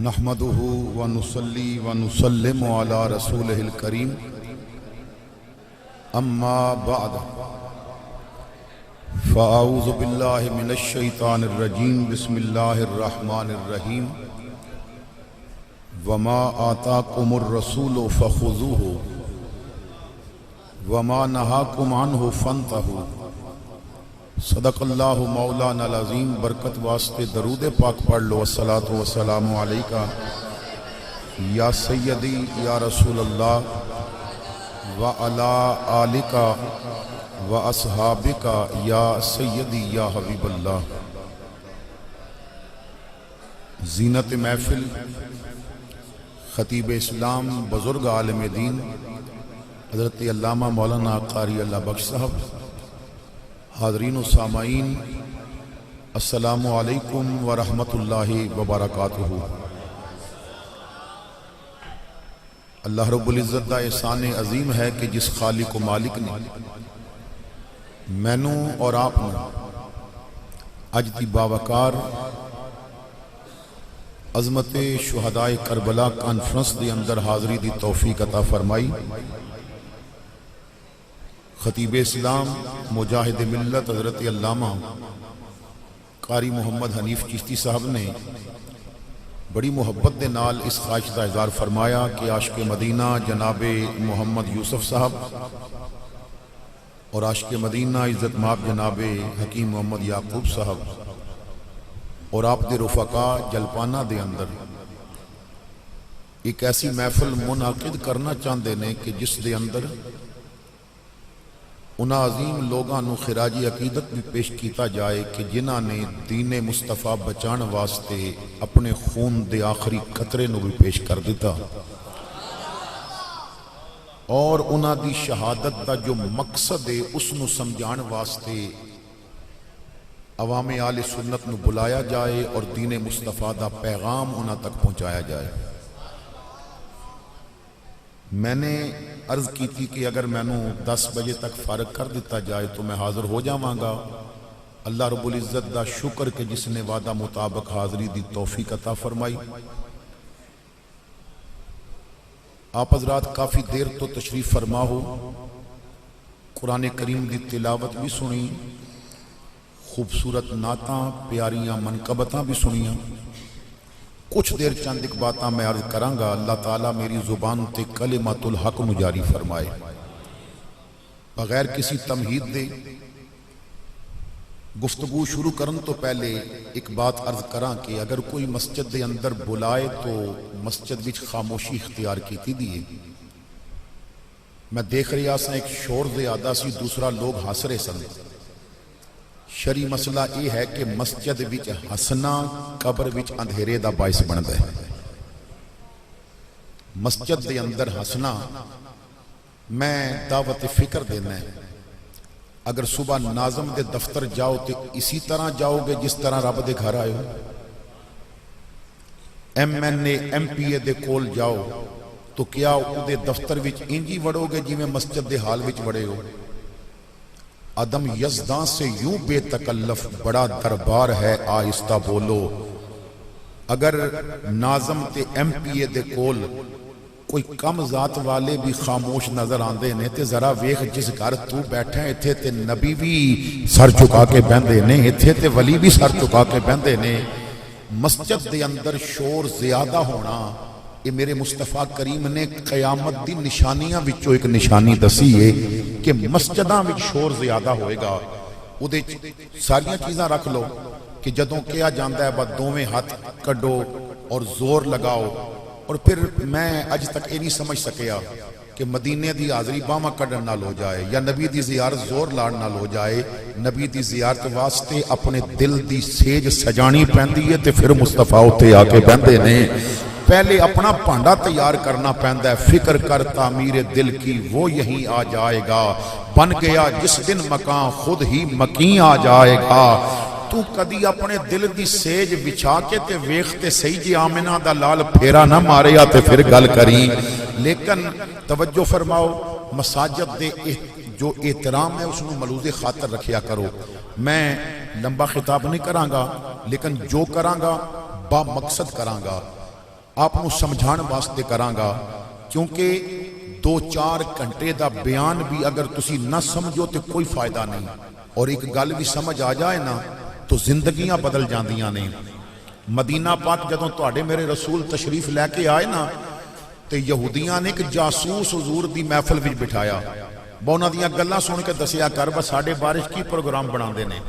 نحمدہ ونصلی ونسلم علی رسولہ الکریم اما بعد فاعوذ باللہ من الشیطان الرجیم بسم اللہ الرحمن الرحیم وما آتاکم الرسول فخذوہ وما نہاکم عنہ فانتہوا صدق اللہ مولانا العظیم۔ برکت واسطے درود پاک پڑھ لو۔ الصلاۃ والسلام علیکہ یا سیدی یا رسول اللہ وعلی آلکہ واصحابکہ یا سیدی یا حبیب اللہ۔ زینت محفل خطیب اسلام بزرگ عالم دین حضرت علامہ مولانا قاری اللہ بخش صاحب، حاضرین و سامعین السلام علیکم ورحمۃ اللہ وبرکاتہ۔ اللہ رب العزت دا احسان عظیم ہے کہ جس خالق و مالک نے مینوں اور آپ نے اج دی باوقار عظمت شہدائے کربلا کانفرنس دے اندر حاضری دی توفیق عطا فرمائی۔ خطیب اسلام مجاہد ملت حضرت علامہ قاری محمد حنیف چشتی صاحب نے بڑی محبت دے نال اس خواہش کا اظہار فرمایا کہ عاشق مدینہ جناب محمد یوسف صاحب اور عاشق مدینہ عزت مآب جناب حکیم محمد یعقوب صاحب اور آپ دے رفقا جلپانہ دے اندر ایک ایسی محفل منعقد کرنا چاہتے ہیں کہ جس دے اندر انہاں عظیم لوگاں نو خراجی عقیدت بھی پیش کیتا جائے کہ جنہاں نے دین مصطفیٰ بچان واسطے اپنے خون دے آخری قطرے نو بھی پیش کر دیتا، اور انہاں دی شہادت دا جو مقصد ہے اس نو سمجھان واسطے عوام آل سنت نو بلایا جائے اور دین مصطفیٰ دا پیغام انہاں تک پہنچایا جائے۔ میں نے عرض کی تھی کہ اگر میں نے 10 بجے تک فارغ کر دیتا جائے تو میں حاضر ہو جاواں گا۔ اللہ رب العزت دا شکر کہ جس نے وعدہ مطابق حاضری دی توفیق عطا فرمائی۔ آپ حضرات کافی دیر تو تشریف فرما ہو، قرآن کریم دی تلاوت بھی سنی، خوبصورت نعتاں پیاریاں منقبتاں بھی سنیاں۔ کچھ دیر چند ایک باتاں میں عرض کروں گا، اللہ تعالیٰ میری زبان تے کلمۃ الحق جاری فرمائے۔ بغیر کسی تمہید دے گفتگو شروع کرن تو پہلے ایک بات عرض کراں کہ اگر کوئی مسجد دے اندر بلائے تو مسجد وچ خاموشی اختیار کیتی دیئے۔ میں دیکھ رہا سا ایک شور زیادہ سی، دوسرا لوگ ہنس رہے سن۔ شرعی مسئلہ یہ ہے کہ مسجد وچ ہسنا قبر وچ اندھیرے دا باعث بنتا ہے۔ مسجد دے اندر ہسنا میں دعوت فکر دینا ہے۔ اگر صبح ناظم دے دفتر جاؤ تو اسی طرح جاؤ گے جس طرح رب دے گھر آئے ہو۔ MNA MPA دے کول جاؤ تو کیا او دے دفتر وچ انجی وڑو گے جی میں مسجد دے حال وچ وڑے ہو۔ عدم یزداں سے یوں بے تکلف بڑا دربار ہے آہستہ بولو۔ اگر ناظم تے MPA دے کول کوئی کم ذات والے بھی خاموش نظر آندے نے تے ذرا ویخ جس گھر تو بیٹھے ہیں اتھے تے نبی بھی سر چکا کے بہندے نے، اتھے تے ولی بھی سر چکا کے بہندے نے۔ مسجد دے اندر شور زیادہ ہونا یہ میرے مصطفیٰ کریم نے قیامت دی نشانیاں وچوں ایک نشانی دسی ہے کہ مسجداں وچ شور زیادہ ہوئے گا۔ او دے ساریاں چیزاں رکھ لو کہ جدوں کیا جاندا ہے بس دوویں ہاتھ کڈو اور زور لگاؤ، اور پھر میں اج تک یہ نہیں سمجھ سکیا کہ مدینے دی حاضری باواں کڈن نال ہو جائے یا نبی دی زیارت زور لاڑ نال ہو جائے۔ نبی دی زیارت واسطے اپنے دل دی سیج سجانی پیندی ہے تے پھر مصطفیٰ اتے آ کے بہندے نے۔ پہلے اپنا پانڈا تیار کرنا پہندا ہے، فکر کر تعمیر دل کی وہ یہیں آ جائے گا، بن گیا جس دن مکان خود ہی مکین آ جائے گا۔ تو کدی اپنے دل دی سیج بچھا کے تے ویختے صحیح جی آمنہ دا لال پھیرا نہ ماریا تے پھر گل کری۔ لیکن توجہ فرماؤ، مساجد دے جو احترام ہے اس کو ملوز خاطر رکھیا کرو۔ میں لمبا خطاب نہیں کراں گا، لیکن جو کراں گا با مقصد کراں گا۔ آپ نو سمجھان واسطے کرانگا، کیونکہ 2-4 گھنٹے دا بیان بھی اگر تسی نہ سمجھو تو کوئی فائدہ نہیں، اور ایک گل بھی سمجھ آ جائے نا تو زندگیاں بدل جاندیاں نے۔ مدینہ پاک جدوں تواڈے میرے رسول تشریف لے کے آئے نا تے یہودیاں نے ایک جاسوس حضور دی محفل وچ بٹھایا، انہاں دیاں گلاں سن کے دسیا کر بس ساڈے بارش کی پروگرام بناندے نے۔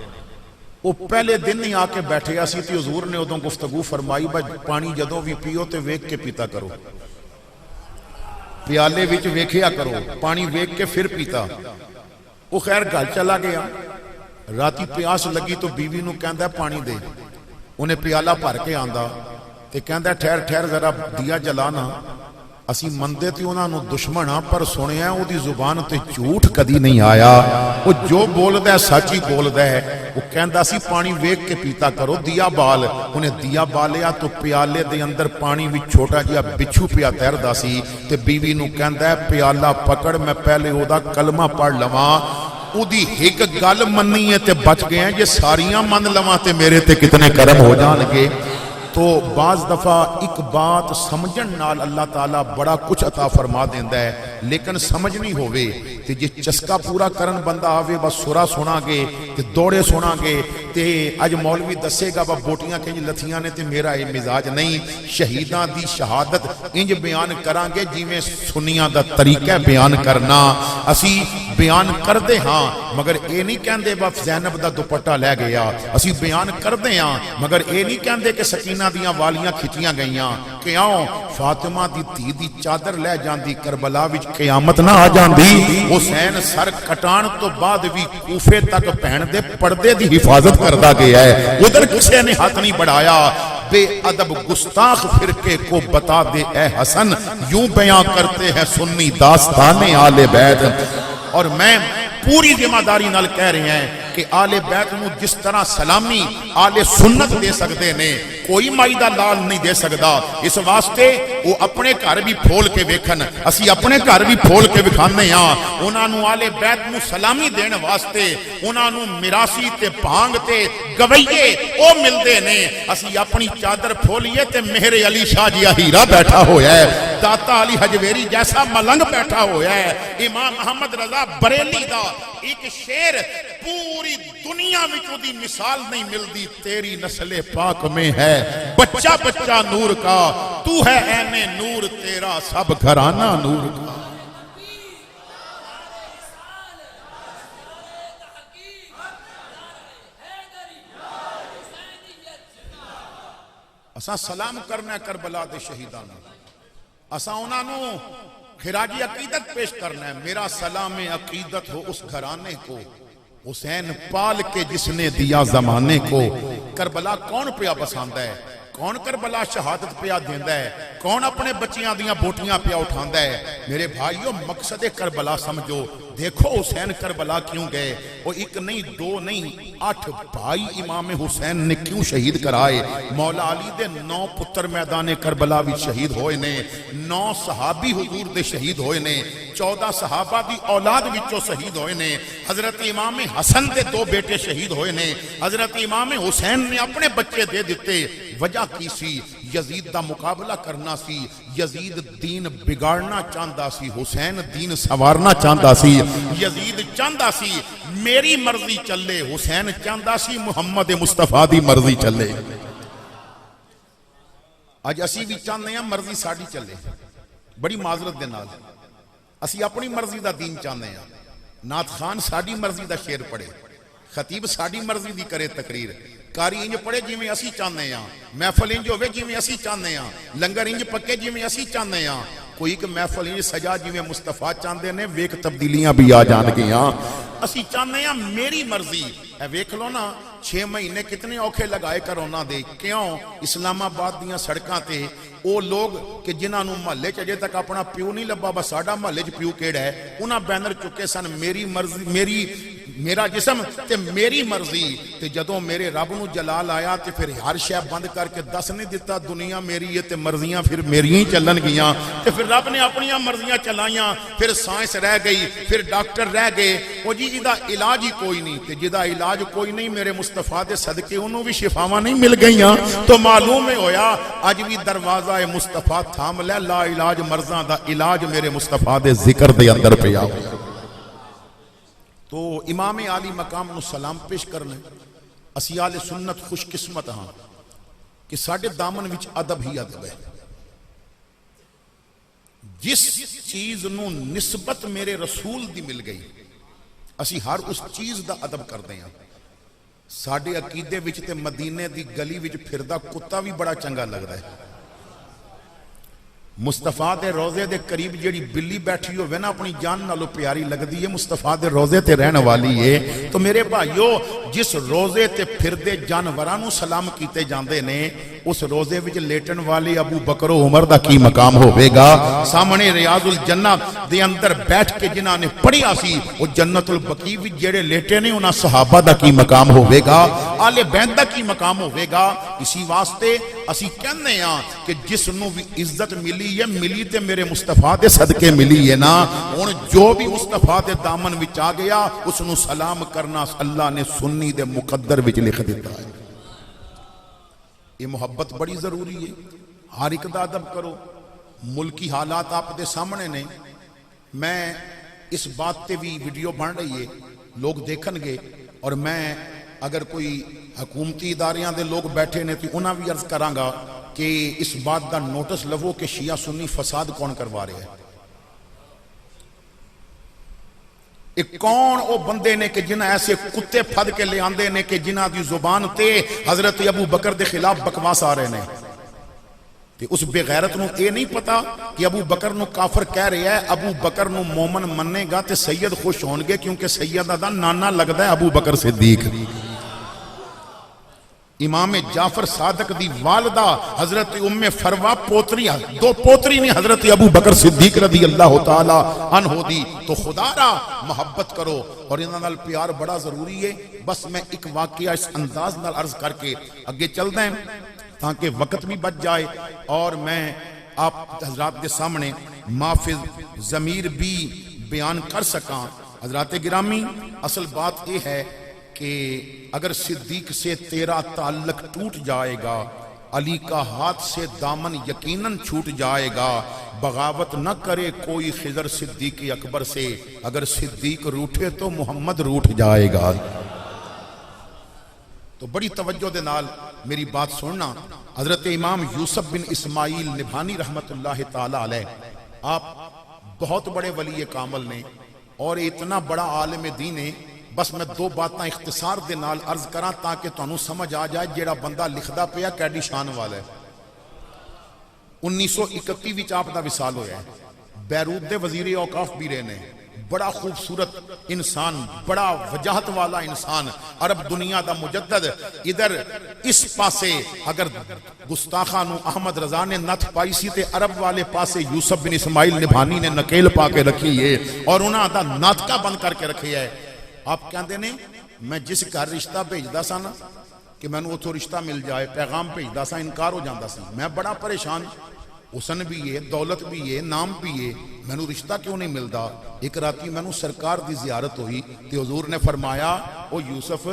وہ پہلے دن ہی آ کے بیٹھے اسی تے حضور نے ادوں گفتگو فرمائی بھائی پانی جدوں بھی پیو تے ویکھ کے پیتا کرو، پیالے وچ ویکھیا کرو، پانی ویکھ کے پھر پیتا۔ وہ خیر گل چلا گیا، راتی پیاس لگی تو بیوی نو کہندا پانی دے، انہیں پیالہ بھر کے آندا تے کہندا ٹھہر ٹھہر ذرا دیا جلانا۔ اسی مندے تے انہاں نو دشمن ہاں پر سنیا او دی زبان تے جھوٹ کدی نہیں آیا، وہ جو بولدا ہے سچ ہی بولدا ہے۔ وہ کہندا سی پانی ویکھ کے پیتا کرو، دیا بال، انہیں دیا بالیا تو پیالے دے اندر پانی وچ چھوٹا جہا بچھو پیا تیردا سی تے بیوی نو کہندا ہے پیالہ پکڑ میں پہلے او دا کلمہ پڑھ لواں، او دی ایک گل مننی ہے تے بچ گئے ہیں، جے ساریاں من لواں تے میرے تے کتنے کرم ہو جان گے۔ تو بعض دفعہ ایک بات سمجھن نال اللہ تعالیٰ بڑا کچھ عطا فرما دیندہ ہے، لیکن سمجھ نہیں ہوئے تے جے چسکا پورا کرن بندہ آوے بس سورا سونا گے تے دوڑے سونا گے تے اج مولوی دسے گا با بوٹیاں کہیں لتھیاں نے تے میرا یہ مزاج نہیں۔ شہیداں دی شہادت انج بیان کران گے جیویں سنیاں دا طریقہ بیان کرنا، اسی بیان کر دے ہاں مگر اے نہیں کہندے با زینب دا دوپٹہ لے گیا، اسی بیان کر دے ہاں مگر اے نہیں کہندے کہ سکینہ دیاں والیاں کھچیاں گئیاں کہ آؤ فاطمہ دی دھی دی چادر لے جاندی کربلا وچ قیامت نہ آ جاندی۔ حسین سر کٹان تو بعد بھی کوفے تک پہن دے پردے دی حفاظت کردا گیا ہے، ادھر کسی نے ہاتھ نہیں بڑھایا۔ بے ادب گستاخ فرقے کو بتا دے اے حسن، یوں بیان کرتے ہیں سنی داستان آل بیت۔ اور میں پوری ذمہ داری نال کہہ رہے ہیں کہ آل بیت نو جس طرح سلامی آل سنت دے سکتے نے کوئی مائدہ لال نہیں دے سکتا، اس واسطے وہ اپنے گھر بھی پھول کے ویکھن، اسی اپنے گھر بھی پھول کے وکھانے ہاں۔ انہاں نو آل بیت نو سلامی دین واسطے انہاں نو میراسی تے بھانگ تے گویے او ملدے نے، اسی اپنی چادر پھولیے تے مہر علی شاہ جی ہیرا بیٹھا ہویا ہے، داتا علی حجویری جیسا ملنگ بیٹھا ہویا ہے۔ امام احمد رضا بریلی دا ایک شعر پوری دنیا وچوں دی مثال نہیں ملدی، تیری نسل پاک میں ہے بچہ بچہ نور کا، تو ہے عین نور تیرا سب گھرانہ نور کا۔ اساں سلام کرنا ہے کربلا دے شہیدان، اساں انہاں نو خراج عقیدت پیش کرنا ہے۔ میرا سلام عقیدت ہو اس گھرانے کو، حسین پال کے جس نے دیا زمانے کو۔ کربلا کون پیا پسند ہے، کون کربلا شہادت پیا دیندہ ہے، کون اپنے بچیاں دیاں بوٹیاں پیا اٹھاندہ ہے۔ میرے بھائیو مقصد کربلا سمجھو، دیکھو حسین کربلا کیوں گئے، وہ ایک نہیں دو نہیں 8 بھائی امام حسین نے کیوں شہید کرائے۔ مولا علی دے 9 پتر میدان کربلا بھی شہید ہوئے نے، 9 صحابی حضور دے شہید ہوئے نے، 14 صحابہ دی اولاد وچوں شہید ہوئے نے، حضرت امام حسن دے 2 بیٹے شہید ہوئے نے، حضرت امام حسین نے اپنے بچے دے دیتے۔ وجہ کی سی؟ یزید دا مقابلہ کرنا سی، یزید دین بگاڑنا چاہتا سی، حسین دین سوارنا چاہتا سی۔ یزید چاہتا سی میری مرضی چلے، حسین چاہتا سی محمد مصطفیٰ دی مرضی چلے۔ آج اسی بھی چاہتے ہیں مرضی ساڑی چلے، بڑی معذرت دے نال اسی اپنی مرضی دا دین چاہتے ہیں۔ نعت خان ساڑی مرضی دا شعر پڑھے، خطیب ساڑی مرضی دی کرے تقریر، کاری انج پڑھے جی میں اسی چاہتے ہیں، محفل انج ہوئے جی میں اسی چاہتے ہیں، لنگر انج پکے جی میں اسی چاہتے ہیں، کوئی ایک محفل انج سجا جی میں مصطفیٰ چاہتے ہیں، ویک تبدیلیاں بھی آ جان گیا۔ اسی چاہتے ہیں میری مرضی، اے ویک لو نا 6 مہینے کتنے اوکھے لگائے کرونا دے، کیوں اسلام آباد دیاں سڑکاں تے او لوگ کہ جنہاں نو محلے چجے تک اپنا پیو نہیں لبا، بس ساڈا محلے چ پیو کیڑا ہے، انہاں بینر چکے سن میری مرضی، میری میرا جسم تے میری مرضی تے جدوں میرے رب نو جلال آیا تے پھر ہر شے بند کر کے دس نہیں دیتا دنیا میری ہے تے مرضیاں پھر میری ہی چلن گیاں تے پھر رب نے اپنیاں مرضیاں چلائیاں پھر سائنس رہ گئی پھر ڈاکٹر رہ گئے وہ جی جدا علاج ہی کوئی نہیں تے جدا علاج کوئی نہیں میرے مصطفیٰ دے صدقے انہوں بھی شفاواں نہیں مل گئیاں تو معلوم ہے ہویا اج بھی دروازہ مصطفیٰ تھام لے لا علاج مرضاں دا علاج میرے مصطفیٰ دے ذکر دے اندر پہ آؤ تو امام عالی مقام نو سلام پیش کرنے اسی آل سنت خوش قسمت ہاں کہ ساڑھے دامن وچ ادب ہی ادب ہے جس چیز نو نسبت میرے رسول دی مل گئی اسی ہر اس چیز دا ادب کر دیں ساڑھے عقیدے وچ تے مدینے دی گلی وچ پھردہ کتا بھی بڑا چنگا لگ رہا ہے مصطفیٰ دے روزے دے قریب جیڑی بلی بیٹھی ہوئے نا اپنی جان نالو پیاری لگ دی ہے مصطفیٰ دے روزے تے رہن والی ہے تو میرے بھائیو جس روزے تے پھر دے جانورانو سلام کیتے جاندے نے اس روزے وچ لیٹن والے ابو بکر و عمر دا کی مقام ہوئے گا سامنے ریاض الجنہ دے اندر بیٹھ کے جنہاں نے پڑھی آسی وہ جنت البقیع وچ جیڑے لیٹے نے انہاں صحابہ دا کی مقام ہوئے گا آل بیت دا کی مقام ہوئے گا اسی واسطے اسی کہنے ہیں کہ جس نو بھی عزت ملی یہ ملی تے میرے مصطفیٰ دے صدقے ملی ہے نا اور جو بھی مصطفیٰ دے دامن وچ آ گیا اس نو سلام کرنا اللہ نے سنی دے مقدر وچ لکھ دیتا ہے یہ محبت بڑی ضروری ہے ہر ایک دا ادب کرو ملکی حالات آپ دے سامنے نے میں اس بات تے بھی ویڈیو بن رہی ہے لوگ دیکھن گے اور میں اگر کوئی حکومتی اداریاں دے لوگ بیٹھے نے تو انہاں بھی عرض کراں گا کہ اس بات دا نوٹس لو کہ شیعہ سنی فساد کون کروا رہے ہیں ایک کون او بندے نے کہ جنہ ایسے کتے پھد کے لے آندے نے کہ جنہ دی زبان تے حضرت ابو بکر دے خلاف بکواس آ رہے نے تے اس بے غیرت نو اے نہیں پتا کہ ابو بکر نو کافر کہہ رہے ہیں ابو بکر نو مومن مننے گا تے سید خوش ہون گے کیونکہ سیدہ دا نانا لگدا ہے ابو بکر صدیق امام جعفر صادق دی والدہ حضرت ام فروا پوتری دو پوتری نے حضرت ابو بکر صدیق رضی اللہ تعالی عنہ دی تو خدا را محبت کرو اور انہاں نال پیار بڑا ضروری ہے بس میں ایک واقعہ اس انداز نال عرض کر کے اگے چل دیں تاکہ وقت بھی بچ جائے اور میں آپ حضرات کے سامنے محفظ ضمیر بھی بیان کر سکاں حضرات گرامی اصل بات یہ ہے کہ اگر صدیق سے تیرا تعلق ٹوٹ جائے گا علی کا ہاتھ سے دامن یقیناً چھوٹ جائے گا بغاوت نہ کرے کوئی خضر صدیق اکبر سے اگر صدیق روٹھے تو محمد روٹھ جائے گا تو بڑی توجہ دے نال میری بات سننا حضرت امام یوسف بن اسماعیل نبھانی رحمت اللہ تعالی علیہ آپ بہت بڑے ولی کامل نے اور اتنا بڑا عالم دین ہے بس میں دو باتاں اختصار دے نال عرض کراں تاکہ تانوں سمجھ آ جائے جیڑا بندہ لکھدا پیا کیڈی شان والا ہے 1931 وچ آپ دا وصال ہویا ہے بیروت دے وزیر اوقاف بھی رہے نے بڑا خوبصورت انسان بڑا وجاہت والا انسان عرب دنیا دا مجدد ادھر اس پاسے اگر گستاخانو احمد رضا نے نتھ پائی سی تے عرب والے پاسے یوسف بن اسماعیل نبھانی نے نکیل پا کے رکھی ہے اور انہاں دا ناتکا بند کر کے رکھی ہے آپ کہندے نے میں جس گھر رشتہ بھیجدا سا نا کہ میں نے اتھوں رشتہ مل جائے پیغام بھیجدا سا انکار ہو جاندا سی میں بڑا پریشان حسن بھی ہے دولت بھی ہے نام بھی ہے میں نے رشتہ کیوں نہیں ملدا ایک راتی میں نے سرکار دی زیارت ہوئی تے حضور نے فرمایا او یوسف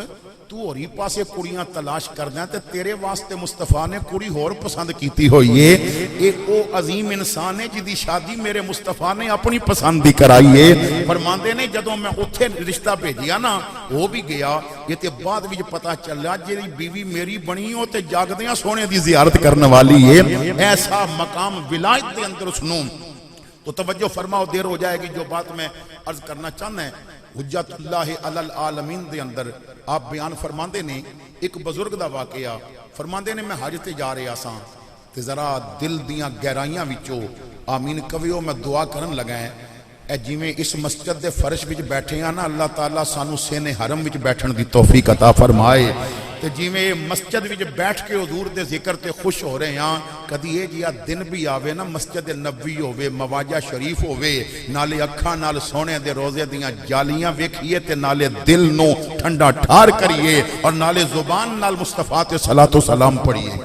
تو اور ہی پاسے کڑیاں تلاش کر دیں تے تیرے واسطے مصطفیٰ نے کڑی اور پسند کیتی ہوئی ہے ایک او عظیم انسان ہے جدی شادی میرے مصطفیٰ نے اپنی پسند دی کرائی ہے فرماندے نے جدوں میں اتھے رشتہ بھیجیا نا وہ بھی گیا یہ تے بعد وچ پتہ چلا جیڑی بیوی میری بنی ہو تے جاگدیاں سونے دی زیارت کرنے والی ہے ایسا مقام ولایت دے اندر سنوں تو توجہ فرماؤ دیر ہو جائے گی جو بات میں عرض کرنا چاہنا ہے حجت اللہ علی العالمین دے اندر آپ بیان فرماندے نے ایک بزرگ دا واقعہ فرماندے نے میں حج تے جا رہا ساں تے ذرا دل دیاں گہرائیاں وچوں آمین کہو میں دعا کرن لگا ہے اے جویں اس مسجد دے فرش وچ بیٹھے ہیں نا اللہ تعالیٰ سانو سینے حرم وچ بیٹھن دی توفیق عطا فرمائے تے جویں مسجد وچ بیٹھ کے حضور دے ذکر تے خوش ہو رہے ہاں کدی یہ جیا دن بھی آوے نا مسجد نبوی ہووے مواجہ شریف ہووے نالے اکھاں نال سونے دے روزے دیاں جالیاں ویکھیے تے نالے دل نو ٹھنڈا ٹھار کریے اور نالے زبان نال مصطفیٰ تے صلاۃ و سلام پڑھیے۔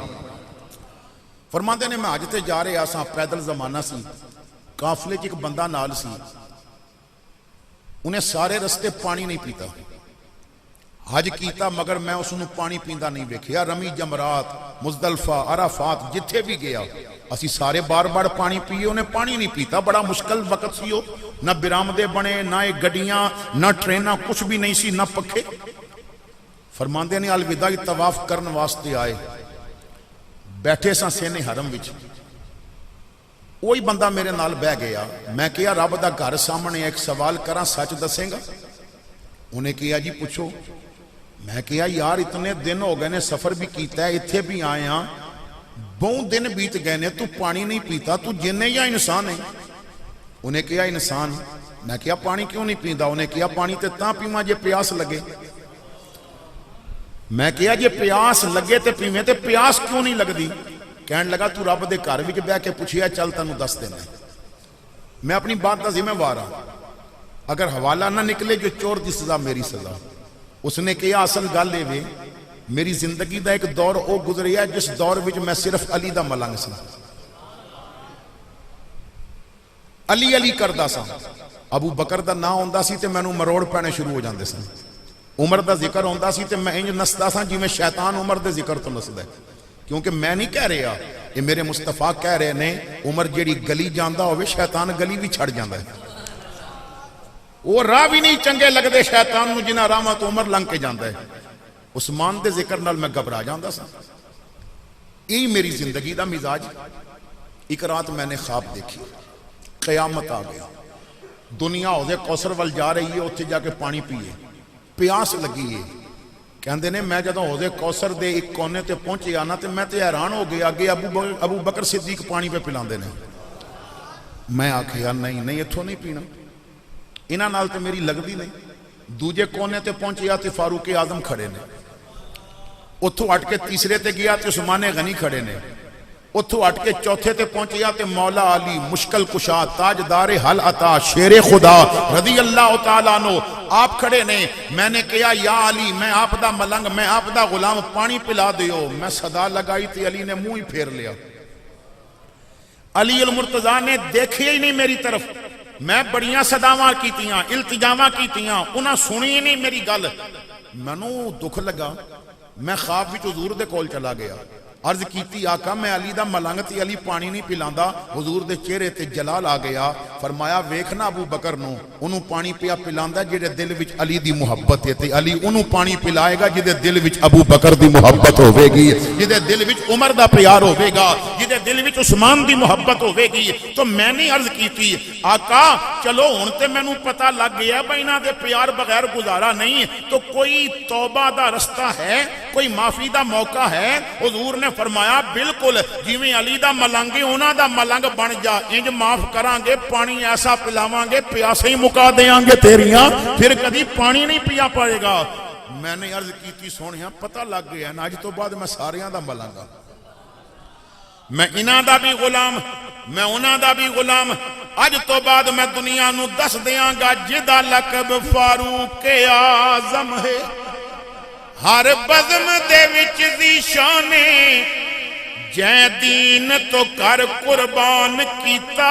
فرماندے نے میں حج تے جا رہا سا پیدل زمانہ سی قافلے چ ایک بندہ نال سی انہیں سارے رستے پانی نہیں پیتا حج کیتا مگر میں اس نو پانی پیندا نہیں ویکھیا رمی جمرات مزدلفہ عرفات جتھے بھی گیا اسی سارے بار بار پانی پیے انہیں پانی نہیں پیتا بڑا مشکل وقت سی ہو نہ برآمدے بنے نہ گڈیاں نہ ٹریناں کچھ بھی نہیں سی نہ پکھے فرماندے نے الوداعی طواف کرن واسطے آئے بیٹھے سا سینے حرم وچ وہی بندہ میرے نال بہ گیا میں کہا رب دا گھر سامنے ایک سوال کراں سچ دسیں گا انہیں کہا جی پوچھو میں کہا یار اتنے دن ہو گئے نے سفر بھی کیتا ہے اتھے بھی آئے ہاں بہت دن بیت گئے نے تو پانی نہیں پیتا تو جن یا انسان ہے انہیں کہا انسان میں کہا پانی کیوں نہیں پیندا انہیں کہا پانی تے تاں پیواں جے پیاس لگے میں کہا جے پیاس لگے تے پیویں تے پیاس کیوں نہیں لگدی کہنے لگا تو رب دے گھر وچ بیٹھ کے پوچھیا چل تینوں دس دینا میں اپنی بات دا ذمہ وار ہاں اگر حوالہ نہ نکلے جو چور دی سزا میری سزا اس نے کہا اصل گل اے وے میری زندگی دا ایک دور او گزریا جس دور وچ میں صرف علی دا ملنگ سی علی علی کردا سا ابو بکر دا نام ہوندا سی تے مینوں مروڑ پینے شروع ہو جاندے سن عمر دا ذکر ہوندا سی تے میں انج نسدا سا جویں شیطان عمر دے ذکر تو نسدا ہے کیونکہ میں نہیں کہہ رہا یہ میرے مصطفیٰ کہہ رہے نے عمر جیڑی گلی جاندہ ہوئے شیطان گلی بھی چھڑ جاندہ ہے وہ راہ بھی نہیں چنگے لگدے شیطان نو جنہ رحمت عمر لنگ کے جاندہ ہے عثمان دے ذکر نال میں گھبرا جاندہ سا یہی میری زندگی دا مزاج ایک رات میں نے خواب دیکھی قیامت آ گئی دنیا حوض کوثر وال جا رہی ہے اتھے جا کے پانی پیے پیاس لگی ہے کہندے نے میں جدوں حوض کوثر دے ایک کونے تے پہنچے آنا تے میں تے حیران ہو گیا اگے ابو بکر صدیق پانی پہ پلاندے نے میں آکھیا نہیں اتھوں نہیں پینا انہاں نال تے میری لگدی نہیں دوجے کونے تے پہنچیا تے فاروق اعظم کھڑے نے اتھوں ہٹ کے تیسرے تے گیا تے عثمان غنی کھڑے نے اتھوں ہٹ کے چوتھے تے پہنچیا تے مولا علی مشکل کشا تاجدار حل عطا شیر خدا رضی اللہ تعالیٰ عنہ آپ کھڑے نے میں نے کہا یا علی میں آپ دا ملنگ میں آپ دا غلام پانی پلا دیو میں صدا لگائی تے علی نے منہ ہی پھیر لیا علی المرتضیٰ نے دیکھے ہی نہیں میری طرف میں بڑیاں صداواں کیتیاں التجاواں کیتیاں انہاں سنی ہی نہیں میری گل مینوں دکھ لگا میں خواب وچ حضور دے کول چلا گیا عرض کیتی آقا میں علی دا ملنگ تے علی پانی نہیں پلاندا حضور دے چہرے تے جلال آ گیا فرمایا ویکھنا ابو بکر نو انہوں پانی پیا پلاندا جڑے دل وچ علی دی محبت ہے تے علی انہوں پانی پلائے گا جدے دل وچ ابو بکر دی محبت ہوے گی جدے دل وچ عمر دا پیار ہوے گا جدے دل وچ عثمان دی محبت ہوے گی تو میں نے عرض کیتی آقا چلو ہن تے مینوں پتہ لگ گیا بھائی انہاں دے پیار بغیر گزارا نہیں تو کوئی توبہ دا رستہ ہے کوئی معافی دا موقع ہے حضور نے فرمایا بالکل جویں علی دا ملنگ انہاں دا ملنگ بن جا انج معاف کران گے پانی ایسا پلاواں گے پیاسے ہی مکا دیاں گے تیریاں پھر کدی پانی نہیں پیا پائے گا میں نے عرض کیتی سونیاں پتہ لگ گیا نا اج تو بعد میں ساریاں دا ملنگا میں انہاں دا بھی غلام میں انہاں دا بھی غلام اج تو بعد میں دنیا نو دس دیاں گا جدا لقب فاروق اعظم ہے ہر بزم دے وچ دی شانے جے دین تو کر قربان کیتا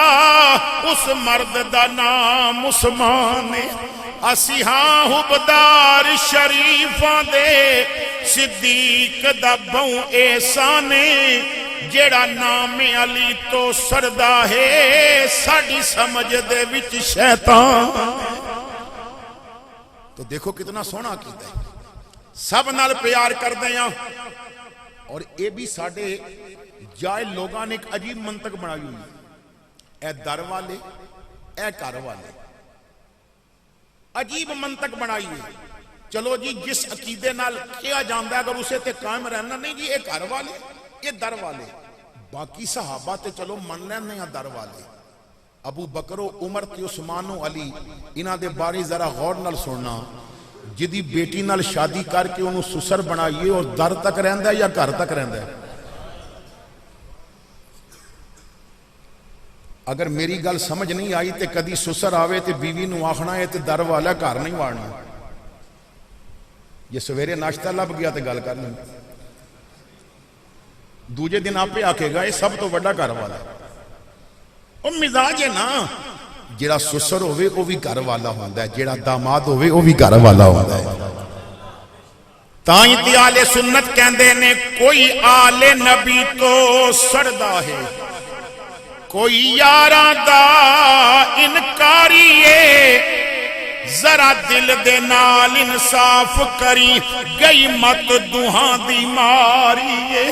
اس مرد دا نام عثمان اسی ہاں حبدار شریفاں دے صدیق دا بہوں احسانے جیڑا نام علی تو سردا ہے ساڈی سمجھ دے وچ شیطان تو دیکھو کتنا سونا کیتا ہے سب نال پیار کر دیاں اور اے بھی ساڑے جائے لوگاں نے ایک عجیب منطق بنائی ہوئی اے در والے اے کار والے عجیب منطق بنائی ہوئی چلو جی جس عقیدے نال کیا جاندہ ہے اگر اسے تے قائم رہنا نہیں جی اے کار والے اے در والے باقی صحابہ تے چلو من لینے ہیں در والے ابو بکر و عمر تے عثمان و علی انہاں دے باری ذرا غور نال سننا جدی بیٹی نال شادی کر کے انہوں سسر بنائیے اور در تک رہندا ہے یا گھر تک رہندا ہے؟ اگر میری گل سمجھ نہیں آئی تے کدی سسر آوے تے بیوی نو آخنا ہے تے در والا گھر نہیں وارنا، یہ سویرے ناشتہ لب گیا تے گل کر لیں، دوجے دن آپ پہ آکے گا یہ سب تو بڑا گھر والا او مزاج ہے نا، جیڑا سسر ہوئے وہ بھی گھر والا ہوندہ ہے، جیڑا داماد ہوئے وہ بھی گھر والا ہوندہ ہے۔ تائیں تی آل سنت کہندے نے کوئی آل نبی تو سردہ ہے، کوئی یاراں دا انکاریے، ذرا دل دے نال انصاف کری گئی مت دوہاں دی ماریے،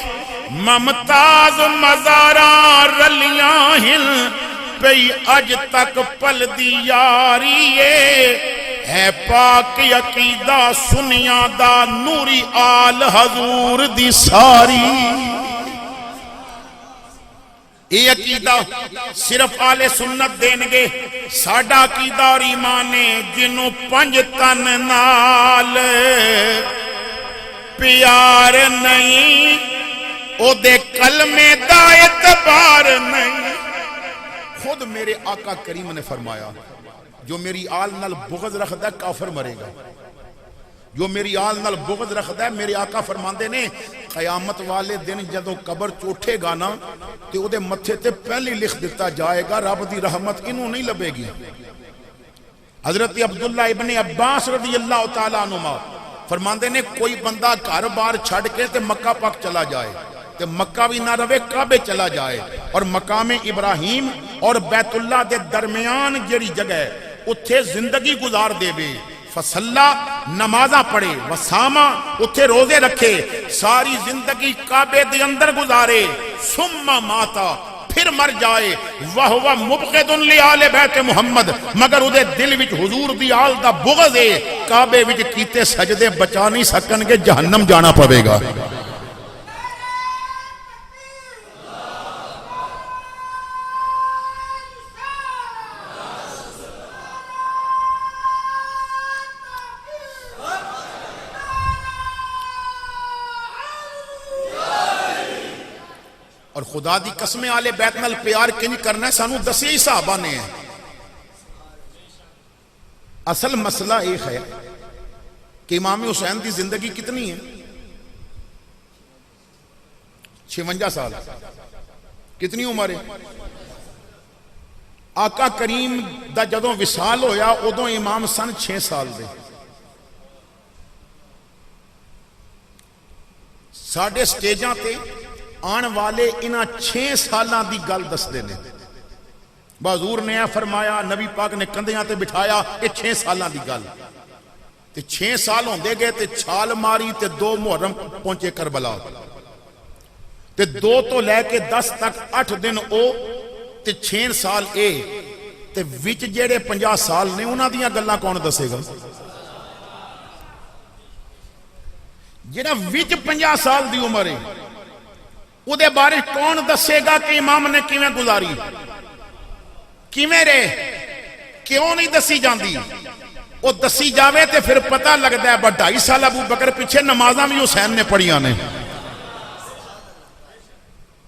ممتاز مزاراں رلیاں ہل پئی اج تک پل دی یاریے، ہے پاک عقیدہ سنیاں دا نوری آل حضور دی ساری۔ یہ عقیدہ صرف آل سنت دینگے، ساڑھا عقیدہ اور ایمانے جنوں پنج تن نال پیار نہیں، او دے کلمے دا اعتبار نہیں۔ خود میرے آقا کریم نے فرمایا جو میری آل نال بغض رکھدا ہے کافر مرے گا، جو میری آل نال بغض رکھدا ہے، میرے آقا فرماندے نے قیامت والے دن جدو قبر چوٹھے گا نا تے او دے متھے تے پہلی لکھ دیتا جائے گا رب دی رحمت انہوں نہیں لبے گی۔ حضرت عبداللہ ابن عباس رضی اللہ تعالیٰ عنہ فرماندے نے کوئی بندہ گھر بار چھڑ کے تے مکہ پاک چلا جائے تے مکہ بھی نہ روے کعبے چلا جائے اور مقام ابراہیم اور بیت اللہ دے درمیان جڑی جگہ ہے اتھے زندگی گزار دے بے، فصلہ نمازہ پڑھے، وسامہ اتھے روزے رکھے، ساری زندگی کعبے دے اندر گزارے، ثم ماتا پھر مر جائے، وَهُوَ مُبْغِضٌ لِآلِ بیت محمد، مگر ادھے دل وچ حضور دی آل دا بغض ہے، کعبے وچ کیتے سجدے بچا نہیں سکن گے، جہنم جانا پڑے گا۔ اور خدا دی قسمیں آلے بیت نال پیار کنج کرنا ہے سانو دسی ہی صحابہ نے ہیں۔ اصل مسئلہ ایک ہے کہ امام حسین دی زندگی کتنی ہے؟ 56 سال۔ کتنی عمر ہے؟ آقا کریم دا جدوں وصال ہویا ادوں امام سن 6 سال دے۔ ساڑھے سٹیجاں تے آن والے انہا 6 سالاں دی گل دس دینے، حضور نے فرمایا، نبی پاک نے کندیاں تے بٹھایا، یہ 6 سالاں دی گل تے 6 سال ہوندے گئے تے چھال ماری تے 2 محرم پہنچے کربلا تے 2 تو لے کے 10 تک 8 دن او تے 6 سال اے تے وچ جیڑے 50 سال نے انہاں دیاں گلاں کون دسے گا؟ جیڑا وچ 50 سال دی عمر ہے او دے بارے کون دسے گا کہ امام نے کیویں گزاری، کیویں رہے، کیوں نہیں دسی جاندی؟ او دسی جاوے تے پھر پتہ لگدا ہے 2.5 سال ابو بکر پیچھے نمازاں بھی حسین نے پڑھیاں نے،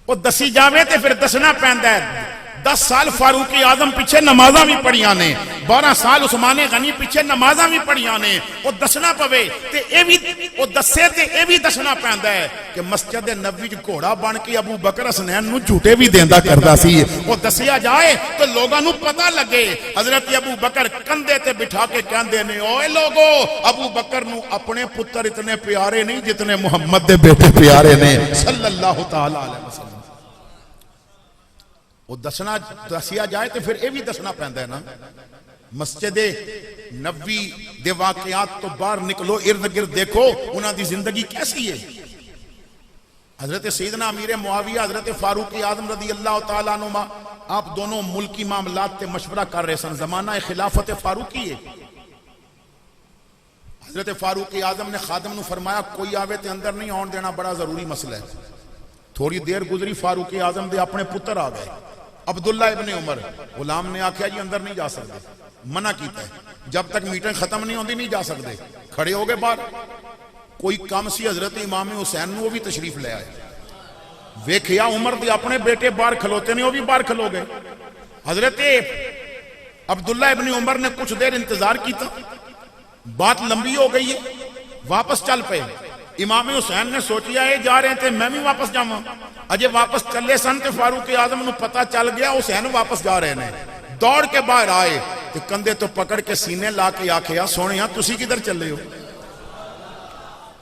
او دسی جاوے تے پھر دسنا پیندا ہے 10 سال فاروق اعظم پیچھے نمازاں بھی پڑھیاں نے، 12 سال عثمان غنی پیچھے نمازاں بھی پڑھیاں نے، او دسنا پوے تے اے بھی او دسے تے اے بھی دسنا پیندا ہے کہ مسجد نبوی وچ گھوڑا بن کے ابو بکر حسنین نو جھوٹے بھی دیندا کردا سی، او دسیا جائے تو لوگاں نو پتہ لگے۔ حضرت ابو بکر کندھے تے بٹھا کے کہندے نے، اوے لوگو ابو بکر نو اپنے پتر اتنے پیارے نہیں جتنے محمد دے بیٹے پیارے نے صلی اللہ تعالی علیہ وسلم۔ وہ دسیا جائے تو پھر یہ بھی دسنا پہندا ہے نا۔ مسجد نبوی دے واقعات تو باہر نکلو، ارد گرد دیکھو انہاں دی زندگی کیسی ہے۔ حضرت سیدنا امیر معاویہ حضرت فاروق اعظم رضی اللہ تعالیٰ عنہ آپ دونوں ملکی معاملات تے مشورہ کر رہے سن، زمانہ خلافت فاروقی ہے۔ حضرت فاروق اعظم نے خادم نو فرمایا کوئی آوے تے اندر نہیں آن دینا، بڑا ضروری مسئلہ ہے۔ تھوڑی دیر گزری، فاروق اعظم دے اپنے پتر آ گئے، عبداللہ ابن عمر۔ غلام نے آکھیا جی اندر نہیں جا سکتے، منع کیتا ہے، جب تک میٹنگ ختم نہیں ہوندی نہیں جا سکتے۔ کھڑے ہو گئے باہر. کوئی کم سی حضرت امام حسین نو وہ بھی تشریف لے آئے. ویکھیا عمر دے اپنے بیٹے باہر کھلوتے نے, وہ بھی باہر کھلو گئے. حضرت عبداللہ ابن عمر نے کچھ دیر انتظار کیتا, بات لمبی ہو گئی ہے, واپس چل پے. امام حسین نے سوچیا یہ جا رہے تھے میں بھی واپس جاواں. اجے واپس چلے سن تے فاروق اعظم نو پتہ چل گیا حسین واپس جا رہے نے. دوڑ کے باہر آئے تے کندھے تو پکڑ کے سینے لا کے آکھیا سونیا تسی کدھر چلے ہو,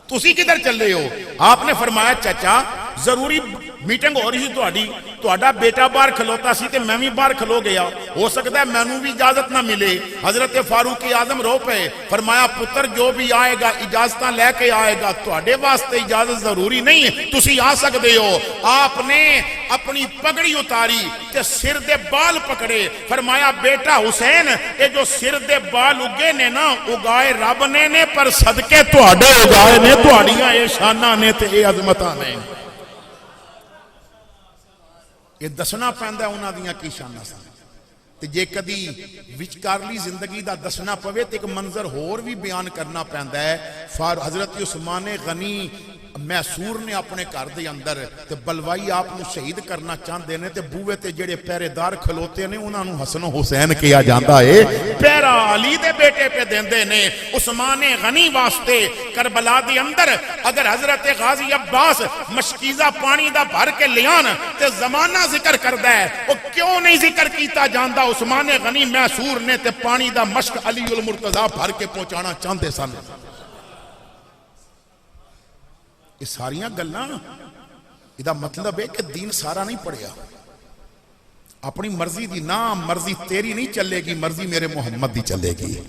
تسی کدھر چلے ہو؟ آپ نے فرمایا چچا ضروری میٹنگ ہو رہی تھی, تہاڈا بیٹا باہر کھلوتا سی تے میں بھی باہر کھلو گیا, ہو سکتا ہے مینوں بھی اجازت نہ ملے. حضرت فاروق اعظم رو پے, فرمایا پتر جو بھی آئے گا اجازتاں لے کے آئے گا, تہاڈے واسطے اجازت ضروری نہیں ہے, تسی آ سکدے ہو. آپ نے اپنی پگڑی اتاری تے سر دے بال پکڑے, فرمایا بیٹا حسین یہ جو سر دے بال اگے نے نا اگائے رب نے پر صدقے تہاڈے اگائے نے, تہاڈیاں اے شاناں نے تے اے عظمتاں نے. یہ دسنا پیندا انہاں دیاں کی شاناں سن. تے جے کدی وچکارلی زندگی دا دسنا پوے تے ایک منظر ہور بھی بیان کرنا پیندا ہے. حضرت عثمان غنی میسور نے اپنے گھر دے اندر تے بلوائی آپ نو شہید کرنا چاہندے نے تے بوئے تے جڑے پہرے دار کھلوتے نے انہاں نو حسن و حسین کیا جاندا ہے, پہرا علی دے بیٹے پہ دیندے نے. عثمان غنی واسطے کربلا دے اندر اگر حضرت غازی عباس مشکیزہ پانی دا بھر کے لیان تے زمانہ ذکر کردا ہے, وہ کیوں نہیں ذکر کیتا جاندا؟ عثمان غنی میسور نے تے پانی دا مشک علی المرتضیٰ بھر کے پہنچانا چاہندے سن. یہ ساریاں گلاں یہ مطلب ہے کہ دین سارا نہیں پڑھیا, اپنی مرضی دی نا مرضی تیری نہیں چلے گی, مرضی میرے محمد دی چلے گی.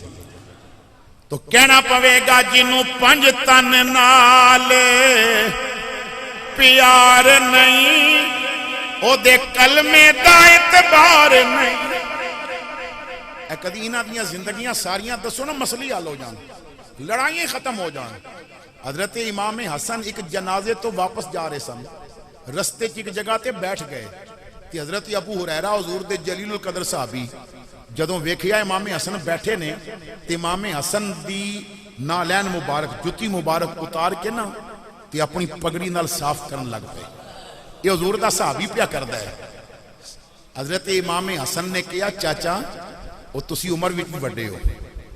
تو کہنا پوے گا جنوں پنج تن نال پیار نہیں او دے کلمے دا اعتبار نہیں. اے کدی انہاں دیاں زندگیاں ساریاں دسو نا مسئلے حل ہو جان, لڑائیاں ختم ہو جان. حضرت امام حسن ایک جنازے تو واپس جا رہے سن, رستے کی ایک جگہ تے بیٹھ گئے تے حضرت ابو ہریرہ حضور دے جلیل القدر صحابی جدوں ویکھیا امام حسن بیٹھے نے تے امام حسن دی نالین مبارک جتی مبارک اتار کے نا تے اپنی پگڑی نال صاف کرن لگ پئے. یہ حضور دا صحابی پیا کردا ہے. حضرت امام حسن نے کہا چاچا او تسی عمر وچ وڈے ہو,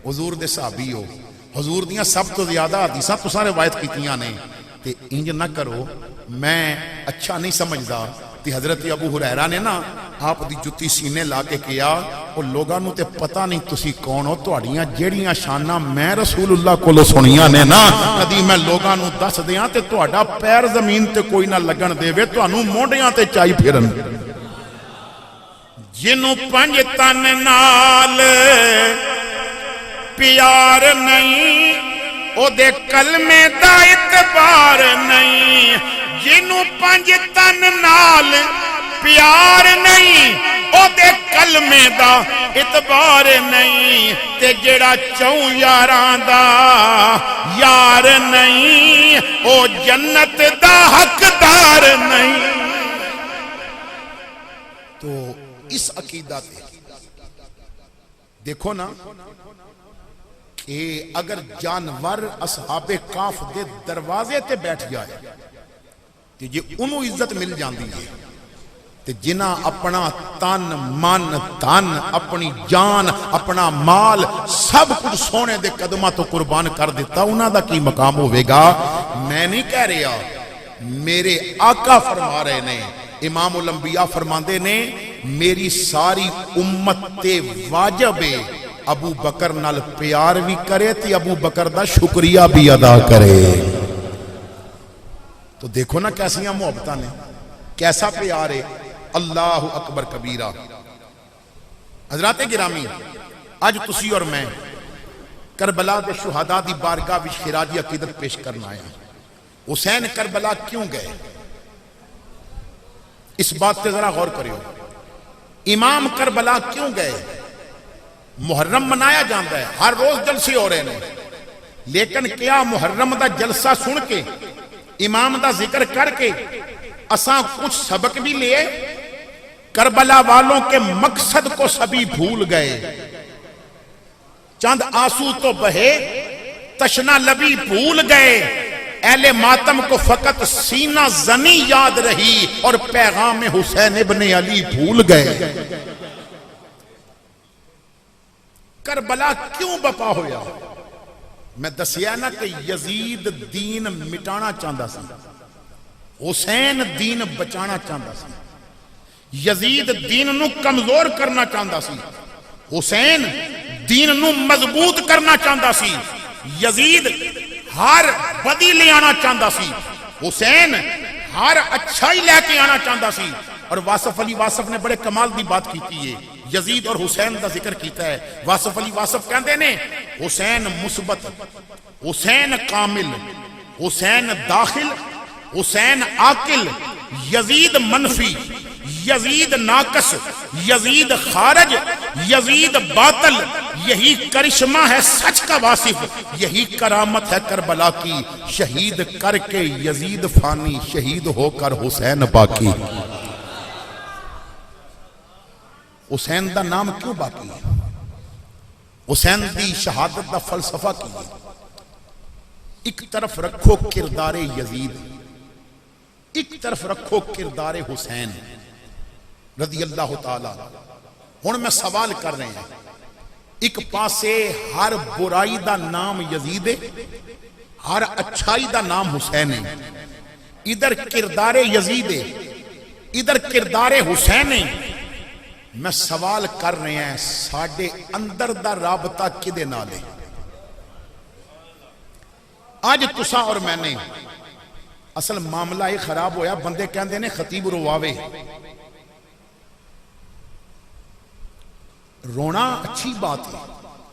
حضور دے صحابی ہو, حضور دیاں سب تو زیادہ حدیثاں تساں روایت کیتیاں نے, تے انج نہ کرو میں اچھا نہیں سمجھدا. تے حضرت ابو ہریرہ نے نا آپ دی جتی سینے لا کے کیا او لوگاں نو تے پتہ نہیں تسی کون ہو, تہاڈیاں جیڑیاں شاناں میں رسول اللہ کولوں سنیاں نے نا کدی میں لوگاں نو دس دیاں تے تہاڈا پیر زمین تے کوئی نہ لگن دے وے, تہانوں مونڈیاں تے چائی پھرن. جنوں پنج تن نال پیار نہیں او دے کلمے دا اعتبار نہیں. جنوں پنج تن نال پیار نہیں او دے کلمے دا اعتبار نہیں. تے جڑا چوں یاراں دا یار نہیں او جنت دا حقدار نہیں. تو اس عقیدہ تے دیکھو نا کہ اگر جانور اصحاب کاف دے دروازے تے بیٹھ جائے تے جے انہوں عزت مل جاندی ہے, تے جنہ اپنا تن من دھن اپنی جان اپنا مال سب کچھ سونے دے قدمہ تو قربان کر دیتا, انہاں دا کی مقام ہوئے گا؟ میں نہیں کہہ رہا, میرے آقا فرما رہے نے, امام الانبیاء فرماندے نے میری ساری امت تے واجب ہے ابو بکر نال پیار بھی کرے تے ابو بکر دا شکریہ بھی ادا کرے. تو دیکھو نا کیسیاں محبتاں نے, کیسا پیار ہے. اللہ اکبر کبیرہ. حضرات گرامی, آج تسی اور میں کربلا دے شہداء دی بارگاہ وچ خراج عقیدت پیش کرنا آیا. حسین کربلا کیوں گئے اس بات تے ذرا غور کریو. امام کربلا کیوں گئے؟ محرم منایا جاندہ ہے, ہر روز جلسے ہو رہے ہیں, لیکن کیا محرم دا جلسہ سن کے امام دا ذکر کر کے اساں کچھ سبق بھی لئے؟ کربلا والوں کے مقصد کو سبھی بھول گئے. چند آنسو تو بہے تشنا لبی بھول گئے، اہل ماتم کو فقط سینہ زنی یاد رہی اور پیغام حسین ابن علی بھول گئے۔ کربلا کیوں بپا ہویا؟ میں دسیا نا کہ یزید دین مٹانا چاہتا سی، حسین دین بچانا چاہتا سی۔ یزید دین نو کمزور کرنا چاہتا سی، حسین دین نو مضبوط کرنا چاہتا سی۔ یزید ہر بدی لے آنا چاہتا سی، حسین ہر اچھائی لے کے آنا چاہتا سی۔ اور واصف علی واصف نے بڑے کمال دی بات کی ہے، یزید اور حسین دا ذکر کیتا ہے۔ واصف علی واصف کہتے ہیں حسین مثبت، حسین کامل، حسین داخل، حسین عاقل، یزید منفی، یزید ناقص، یزید خارج، یزید باطل۔ یہی کرشمہ ہے سچ کا واصف، یہی کرامت ہے کربلا کی، شہید کر کے یزید فانی، شہید ہو کر حسین باقی۔ حسین دا نام کیوں باقی ہے؟ حسین دی شہادت دا فلسفہ کی ہے۔ ایک طرف رکھو کردار یزید، ایک طرف رکھو کردار حسین رضی اللہ تعالی۔ ہن میں سوال کر رہے ہیں، ایک پاسے ہر برائی دا نام یزید ہے، ہر اچھائی دا نام حسین ہے، ادھر کردار یزید ہے، ادھر کردار حسین ہے۔ میں سوال کر رہے ہیں، ساڈے اندر دا رابطہ کدے نال ہے؟ آج تساں اور میں نے اصل معاملہ ہی خراب ہویا، بندے کہندے نے خطیب رواوے۔ رونا اچھی بات ہے،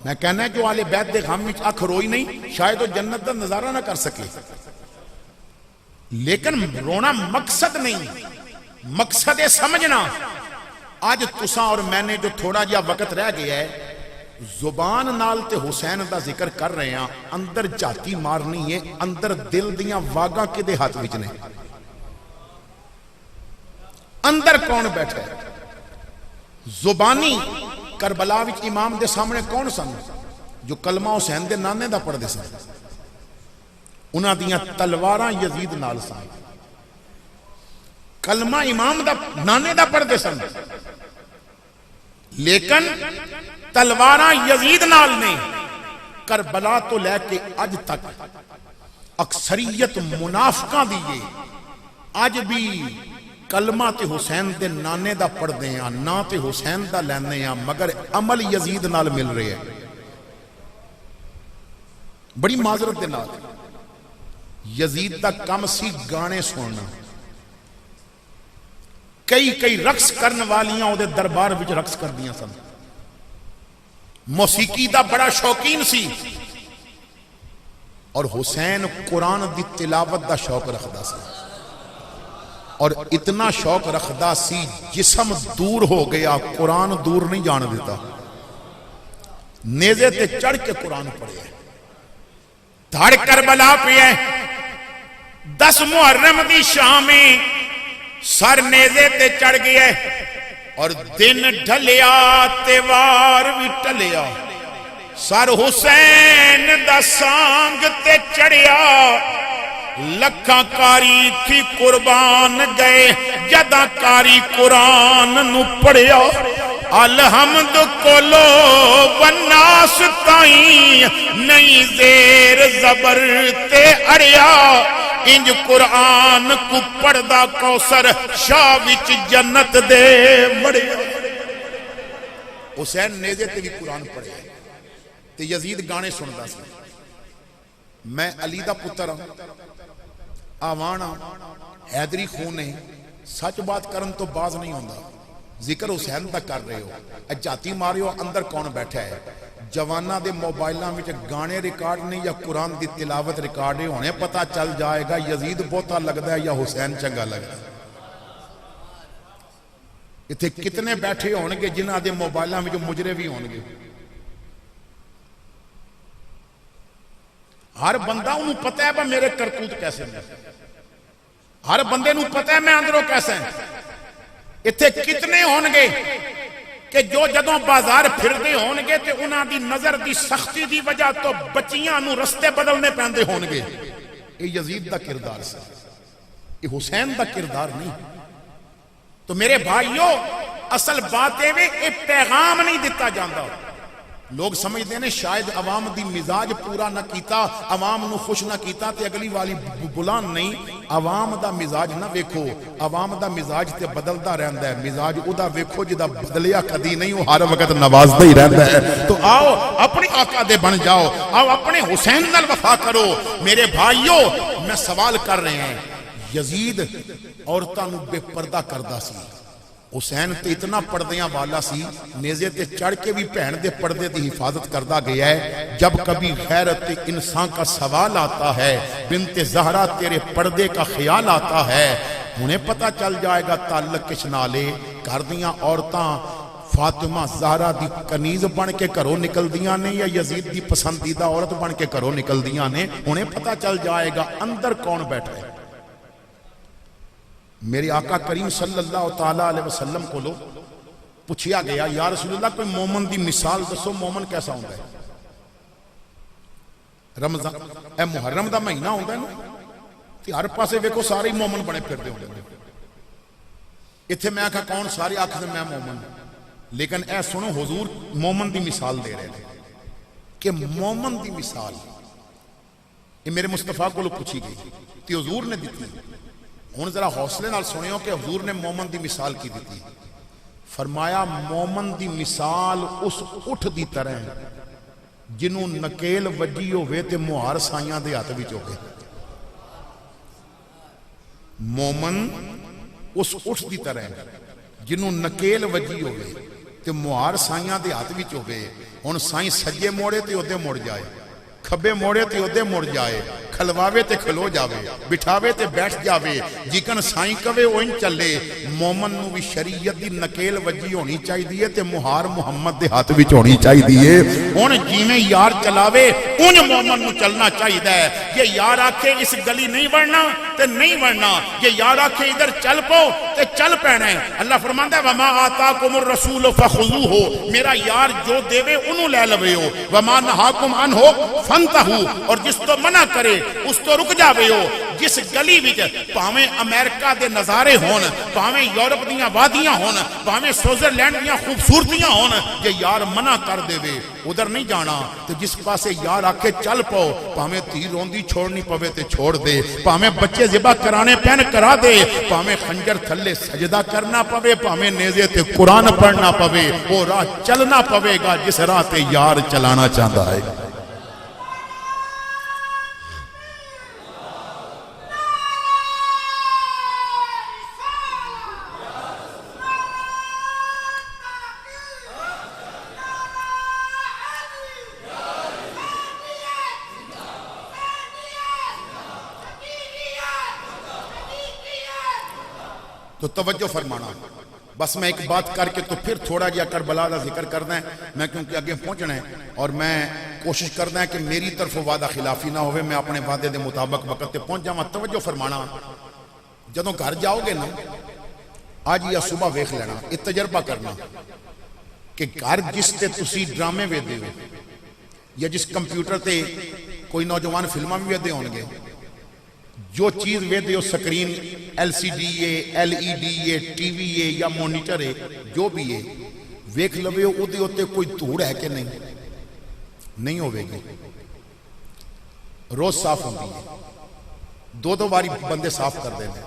میں کہنا ہے جو آل بیت دے غم وچ اکھ روئی نہیں شاید وہ جنت دا نظارہ نہ کر سکے، لیکن رونا مقصد نہیں، مقصد ہے سمجھنا۔ آج تساں اور میں نے جو تھوڑا جا وقت رہ گیا ہے، زبان نال تے حسین دا ذکر کر رہے ہیں، اندر جاتی مارنی ہے، اندر دل دیاں واگاں کدے ہاتھ وچ نے؟ اندر کون بیٹھا ہے؟ زبانی کربلا وچ امام دے سامنے کون سن جو کلمہ حسین دے نانے دا پڑھ دے سن؟ انہاں دیاں تلواراں یزید نال سن، کلمہ امام دا نانے دا پڑھ دے سن، لیکن تلواراں یزید نال نے۔ کربلا تو لے کے اج تک اکثریت منافقاں دیئے اج بھی کلمہ تے حسین دے نانے دا پڑھ دے ہیں، نا تے حسین دا لینے ہیں، مگر عمل یزید نال مل رہے ہیں۔ بڑی معذرت دے نال یزید دا کم سی گانے سننا، کئی رقص کرن والیاں او دے دربار وچ رقص کر دیاں سن، موسیقی دا بڑا شوقین سی، اور حسین قرآن دی تلاوت دا شوق رکھدا سی، اور اتنا شوق رکھدا سی جسم دور ہو گیا قرآن دور نہیں جان دیتا، نیزے تے چڑھ کے قرآن پڑھے، دھڑ کربلا پہ ہے، 10 محرم دی شامیں سر نیزے تے چڑھ گیا، اور دن ڈھلیا تیوار بھی ٹلیا، سر حسین دا سانگ تے چڑھیا، لکھاں کاری تھی قربان گئے جدہ کاری قرآن نو پڑھیا، الحمد کولو والناس تائیں نہیں زیر زبر تے اڑیا، انج قرآن کو پڑھدا کوثر شاہ وچ جنت دے مڑیا۔ حسین نیزے تے بھی قرآن پڑھے تے یزید گانے سندا سی۔ میں علی دا پتر ہوں، آوانا حیدری خون ہے، سچ بات کرن تو باز نہیں ہوندا، ذکر حسین دا کر رہے ہو، جاتی مارے ہو اندر کون بیٹھا ہے؟ جوانہ دے موبائلہ میں گانے ریکارڈ نہیں یا قرآن دی تلاوت ریکارڈ ہونے پتہ چل جائے گا یزید بہتا لگتا ہے یا حسین چنگا لگتا ہے۔ اتھے کتنے بیٹھے ہونگے جنہاں دے موبائلہ میں جو مجرے بھی ہونگے، ہر بندہ انہوں پتہ ہے با میرے کرتوت کیسے ہیں، ہر بندے انہوں پتہ ہے میں اندروں کیسے ہیں۔ اتھے کتنے ہونگے کہ جو جدوں بازار پھردے ہون گے تے انہاں دی نظر دی سختی دی وجہ تو بچیاں نو رستے بدلنے پیندے ہون گے. یہ یزید دا کردار سی، یہ حسین دا کردار نہیں. تو میرے بھائیو اصل بات یہ پیغام نہیں دیتا جاندہ. لوگ سمجھتے ہیں شاید عوام دی مزاج پورا نہ کیتا، عوام نو خوش نہ کیتا تے اگلی والی بلان نہیں. عوام دا مزاج نہ ویکھو، عوام دا مزاج تے بدلتا رہندا ہے. مزاج او دا ویکھو جدا بدلیا کدی نہیں، وہ ہر وقت نوازدا ہی رہندا ہے. تو آؤ اپنی آقا دے بن جاؤ، آؤ اپنے حسین نال وفا کرو. میرے بھائیو میں سوال کر رہے ہیں، یزید عورتاں نو بے پردہ کردا سی، حسین تے اتنا پردیاں والا سی نیزے تے چڑھ کے بھی بہن دے پردے دی حفاظت کردہ گیا ہے. جب کبھی غیرت انسان کا سوال آتا ہے، بنت زہرا تیرے پردے کا خیال آتا ہے، انہیں پتہ چل جائے گا تعلق کس نالے. گھر دیاں عورتاں فاطمہ زہرا دی کنیز بن کے گھروں نکل دیاں نے یا یزید دی پسندیدہ عورت بن کے گھروں نکل دیاں نے، انہیں پتہ چل جائے گا اندر کون بیٹھا ہے. میرے آقا کریم صلی اللہ تعالیٰ علیہ وسلم کو لو پوچھیا گیا یا رسول اللہ کوئی مومن دی مثال دسو، مومن کیسا ہوتا ہے؟ رمضان اے محرم دا مہینہ ہوتا ہے نا، تے ہر پاسے ویکھو سارے مومن بنے پھر دے ہوتے ہیں. اتھے میں آکھا کون؟ سارے آکھتے میں مومن. لیکن اے سنو حضور مومن دی مثال دے رہے ہیں کہ مومن دی مثال یہ میرے مصطفیٰ کو لو پوچھی گئی تے حضور نے دیتی. ہن ذرا حوصلے نال سنیو کہ حضور نے مومن دی مثال کی دیتی. فرمایا مومن دی مثال اس اٹھ دی طرح ہے جنہوں نکیل وجی ہوئے تے مہار سائیاں دے ہاتھ وچ ہوئے. مومن اس اٹھ دی طرح ہے جنہوں نکیل وجی ہوئے تے مہار سائیاں دے ہاتھ وچ ہوئے. ہن سائیں سجے موڑے تے اودے مڑ جائے، کھبے موڑے تے اودے مڑ جائے، کھلواوے تے کھلو جاوے، بٹھاوے تے بیٹھ جاوے، جیکن سائیں کوے وہ ان چلے. مومن نو بھی شریعت دی نکیل وجی ہونی چاہی دیئے تے مہار محمد دے ہاتھ وچ ہونی چاہی دیئے. ان جیویں یار چلاوے ان مومن نو چلنا چاہی دے. یہ یار آکھے اس گلی نہیں ورنا تے نہیں ورنا، یہ یار آکھے ادھر چل پو تے چل پینے. اللہ فرماندا ہے وما آتاکم الرسول فخذوہ، میرا یار جو دیوے انہوں لے لوے ہو. وما نہاکم عنہ فانتہو، اور جس تو منع کرے اس تو رک جاوے ہو. جس گلی وچ پاویں امریکہ دے نظارے ہون، پاویں یورپ دیاں وادیاں ہون، پاویں سوئٹزرلینڈ دیاں خوبصورتیاں ہون، یہ یار منع کر دے وے ادھر نہیں جانا. تو جس پاسے یار آکھے چل پو، پاویں تھی روندی چھوڑنی پوے تے چھوڑ دے، پاویں بچے ذبح کرانے پین کرا دے، پاویں خنجر تھلے سجدہ کرنا پوے، پاویں نیزے تے قرآن پڑھنا پوے، وہ راہ چلنا پوے گا جس راہ تے یار چلانا چاہتا ہے. تو توجہ فرمانا. بس میں ایک بات کر کے تو پھر تھوڑا جیا کربلا دا ذکر کرنا ہے، میں کیونکہ آگے پہنچنا ہے اور میں کوشش کرنا ہے کہ میری طرف وعدہ خلافی نہ ہوئے، میں اپنے وعدے دے مطابق وقت تے پہنچ جاواں. توجہ فرمانا. جدوں گھر جاؤ گے نا آج یا صبح ویکھ لینا، یہ تجربہ کرنا کہ گھر جس تے تسی ڈرامے ویدے ہو یا جس کمپیوٹر تے کوئی نوجوان فلماں بھی ویدے ہون گے، جو چیز ویدے ہو سکرین ایل سی ڈی ہے، ایل ای ڈی ہے، ٹی وی ہے یا مونیٹر ہے، جو بھی ہے ویکھ لوے ہو اودے ہوتے کوئی دھوڑ ہے کہ نہیں ہوئے گی. روز صاف ہوندی ہے، دو باری بندے صاف کر دینے.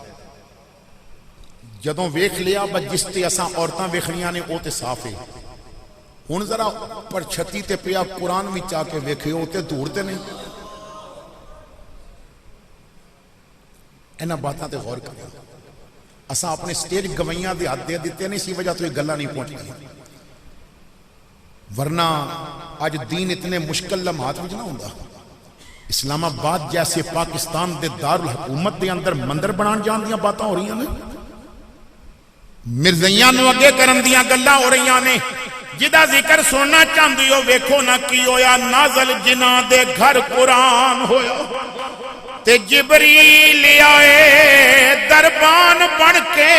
جدوں ویکھ لیا بس جس تے اساں عورتاں ویکھنیاں نے او تے صاف ہے. ہن ذرا پر چھتی تے پیا قرآن وچ آ کے ویکھے او تے دھوڑ تے نہیں. انہاں باتاں تے غور کریں. اساں اپنے سٹیج گوائیاں دے ہاتھ دے دیتے نہیں، اسی وجہ تو یہ گلاں نہیں پہنچ. ورنہ آج دین اتنے مشکل لمحات وچ نہ ہوندا. اسلام آباد جیسے پاکستان دے دارالحکومت دے اندر مندر بنان جان دیاں باتاں ہو رہی ہیں، مرزیاں نو اگے کرن دیاں گلاں ہو رہی ہیں. جدا ذکر سننا چاہندی ہو ویکھو نہ کی ہویا، نازل جنہاں دے گھر قرآن ہویا تے جبریل آئے دربان بن کے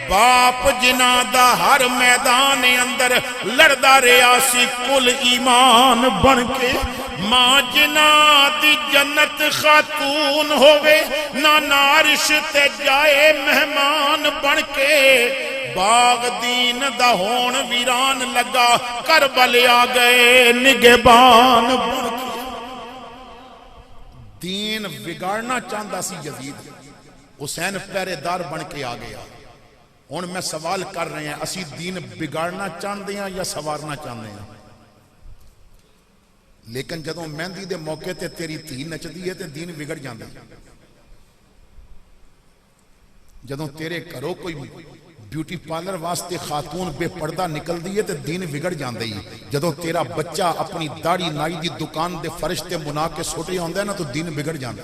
باپ جنہ دا ہر میدان اندر لڑدا رہا سی کل ایمان بن کے، ماں جنہ دی جنت خاتون ہووے نہ نارش تے جائے مہمان بن کے، باغ دین دا ہون ویران لگا کربل آ گئے نگہبان بن کے۔ دین بگاڑنا چاہتا سی یزید، حسین پہرے دار بن کے آ گیا۔ ہن میں سوال کر رہے ہیں، اسی دین بگاڑنا چاہتے ہیں یا سوارنا چاہتے ہیں؟ لیکن جدوں مہندی دے موقع تے تیری دھی نچدی ہے تے دین بگڑ جاندے، جدوں تیرے گھروں کوئی بیوٹی پارلر واسطے خاتون بے پردہ نکل دی ہے تے دین بگڑ جاندے ہی، جدوں تیرا بچہ اپنی داڑھی نائی دی دکان دے فرش تے منا کے سوٹے ہوندے نا تو دین بگڑ جاندے۔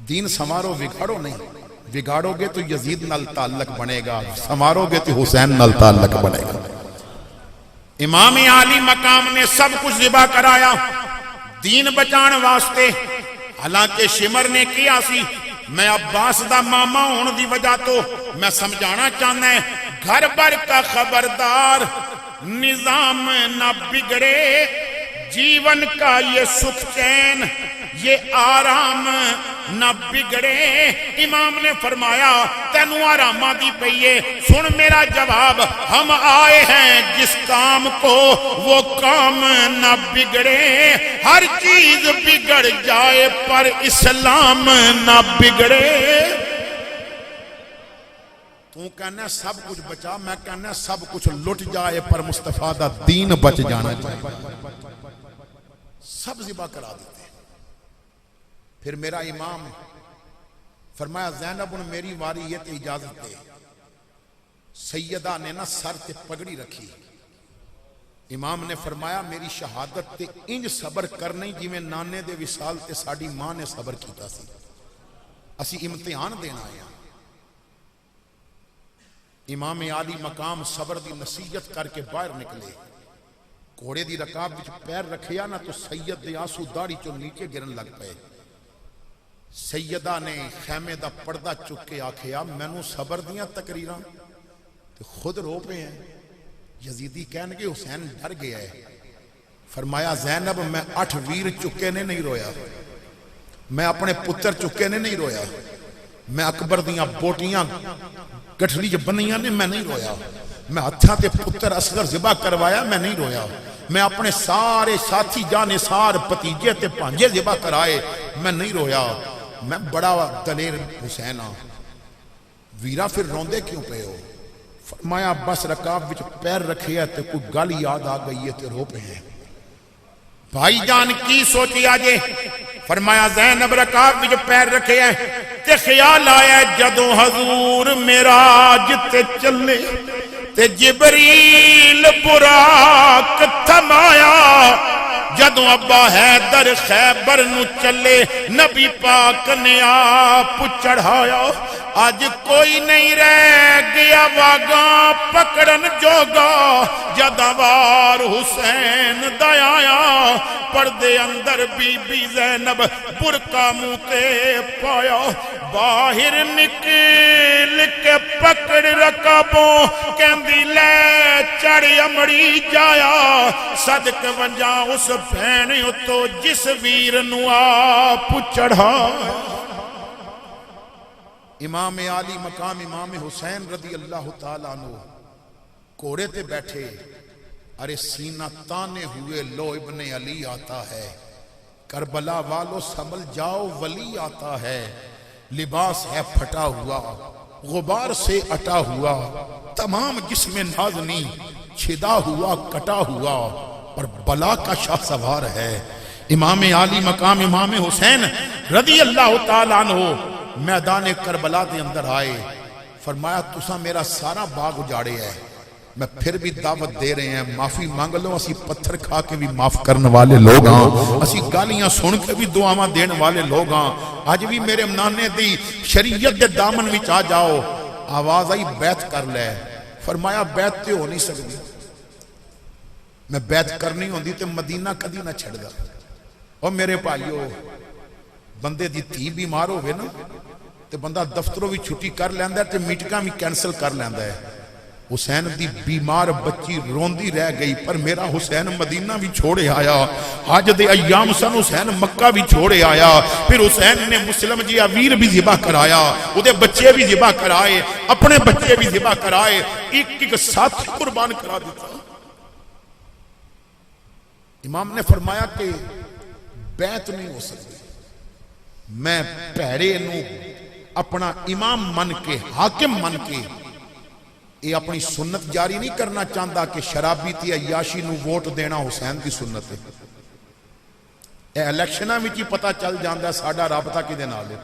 دین سنوارو بگاڑو نہیں، بگاڑو گے تو یزید نال تعلق بنے گا، سنوارو گے تو حسین نال تعلق بنے گا۔ امام عالی مقام نے سب کچھ ذبح کرایا دین بچان واسطے، حالانکہ شمر نے کیا سی میں عباس دا ماما ہون دی وجہ تو میں سمجھانا چاہنا ہے، گھر بھر کا خبردار، نظام نہ بگڑے، جیون کا یہ سکھ چین یہ آرام نہ بگڑے۔ امام نے فرمایا تینوں آرامہ دی پئیے، سن میرا جواب، ہم آئے ہیں جس کام کو وہ کام نہ بگڑے، ہر چیز بگڑ جائے پر اسلام نہ بگڑے۔ تو کہنا سب کچھ بچا، میں کہنا سب کچھ لٹ جائے پر مصطفیٰ دا دین بچ جانا چاہیے۔ سب ذبح کرا دیتے۔ پھر میرا امام فرمایا زینب ان میری واری یہ تے اجازت دے، سیدہ نے نا سر تے پگڑی رکھی، امام نے فرمایا میری شہادت تے انج صبر کرنے جی میں نانے دے وصال تے ساڑی ماں نے صبر کیتا سی، اسی امتحان دینا آیا۔ امام عالی مقام صبر دی نصیحت کر کے باہر نکلے، گھوڑے دی رکاب وچ پیر رکھیا نا تو سید دے آنسو داڑھی چوں نیچے گرن لگ پئے۔ سیدہ نے خیمے دا پردہ چک کے آکھیا مینوں صبر دیاں تقریراں تے خود رو پے ہیں۔ یزیدی کہن کے حسین ڈر گیا ہے، فرمایا زینب میں 8 ویر چکے نے نہیں رویا، میں اپنے پتر چکے نے نہیں رویا، میں اکبر دیاں بوٹیاں گٹھلی جو بنیاں نے میں نہیں رویا، میں ہتھاں تے پتر اصغر ذبح کروایا میں نہیں رویا، میں اپنے سارے ساتھی جانے سار پتیجے تے پانجے ذبح کرائے میں نہیں رویا، میں بڑا دلیر حسین ہاں۔ ویرا پھر روندے کیوں پہ ہو؟ فرمایا بس رکاب وچ پیر رکھے ہے تے کوئی گل یاد آ گئی ہے تے رو پہ ہیں۔ بھائی جان کی سوچی آجے؟ فرمایا زینب رکاب وچ پیر رکھے ہے تے خیال آیا جدوں حضور معراج تے چلے تے جبریل براق تھمایا، جدوں ابا حیدر خیبر نو چلے نبی پاک نے آپ چڑھایا، آج کوئی نہیں رہ گیا واگاں پکڑن جوگا، جدوار حسین دایا پردے اندر بی بی زینب برقع منہ تے پایا، باہر نکل کے پکڑ رکابوں کہندی لے چڑھ امڑی جایا، صدق ونجا اس بھین تو جس ویر نو آپ چڑھا۔ امام عالی مقام امام حسین رضی اللہ تعالیٰ عنہ گھوڑے تے بیٹھے، ارے سینہ تانے ہوئے لو ابن علی آتا ہے، کربلا والو سنبھل جاؤ ولی آتا ہے، لباس ہے پھٹا ہوا غبار سے اٹا ہوا، تمام جسم نازنی چھدا ہوا کٹا ہوا، اور بلا کا شاہ سوار ہے۔ امام عالی مقام امام حسین رضی اللہ تعالیٰ عنہ میدان کربلا دے اندر آئے، فرمایا تسا میرا سارا باغ اجاڑے ہے، میں پھر بھی دعوت دے رہے ہیں معافی مانگ لو، اسی پتھر کھا کے بھی معاف کرنے والے لوگ ہاں، اسی گالیاں سن کے بھی دعاواں دینے والے لوگ ہاں، آج بھی میرے نانے دی شریعت دے دامن وچ آ جاؤ۔ آواز آئی بیعت کر لے، فرمایا بیعت تے ہو نہیں سکتی، میں بیعت کرنی ہوندی تے مدینہ کدی نہ چھڑ دا۔ اور میرے بھائیو بندے دی تھی بیمار ہوئے نا تے بندہ دفتروں بھی چھٹی کر لیندا تے میٹنگاں بھی کینسل کر لیندا ہے۔ حسین دی بیمار بچی روندی رہ گئی، پر میرا حسین مدینہ بھی چھوڑے آیا، حج دے ایام سن حسین مکہ بھی چھوڑے آیا، پھر حسین نے مسلم جی ویر بھی ذبح کرایا، وہ دے بچے بھی ذبح کرائے، اپنے بچے بھی ذبح کرائے، ایک ایک ساتھی قربان کرا دیتا۔ امام نے فرمایا کہ بیعت نہیں ہو سکتی، میں پیڑے نو اپنا امام من کے، حاکم من کے، یہ اپنی سنت جاری نہیں کرنا چاہتا کہ شرابی تی عیاشی نو ووٹ دینا حسین کی سنت ہے۔ اے الیکشنہ میں ہی پتہ چل جاندہ ہے ساڑھا رابطہ کی دے نالے۔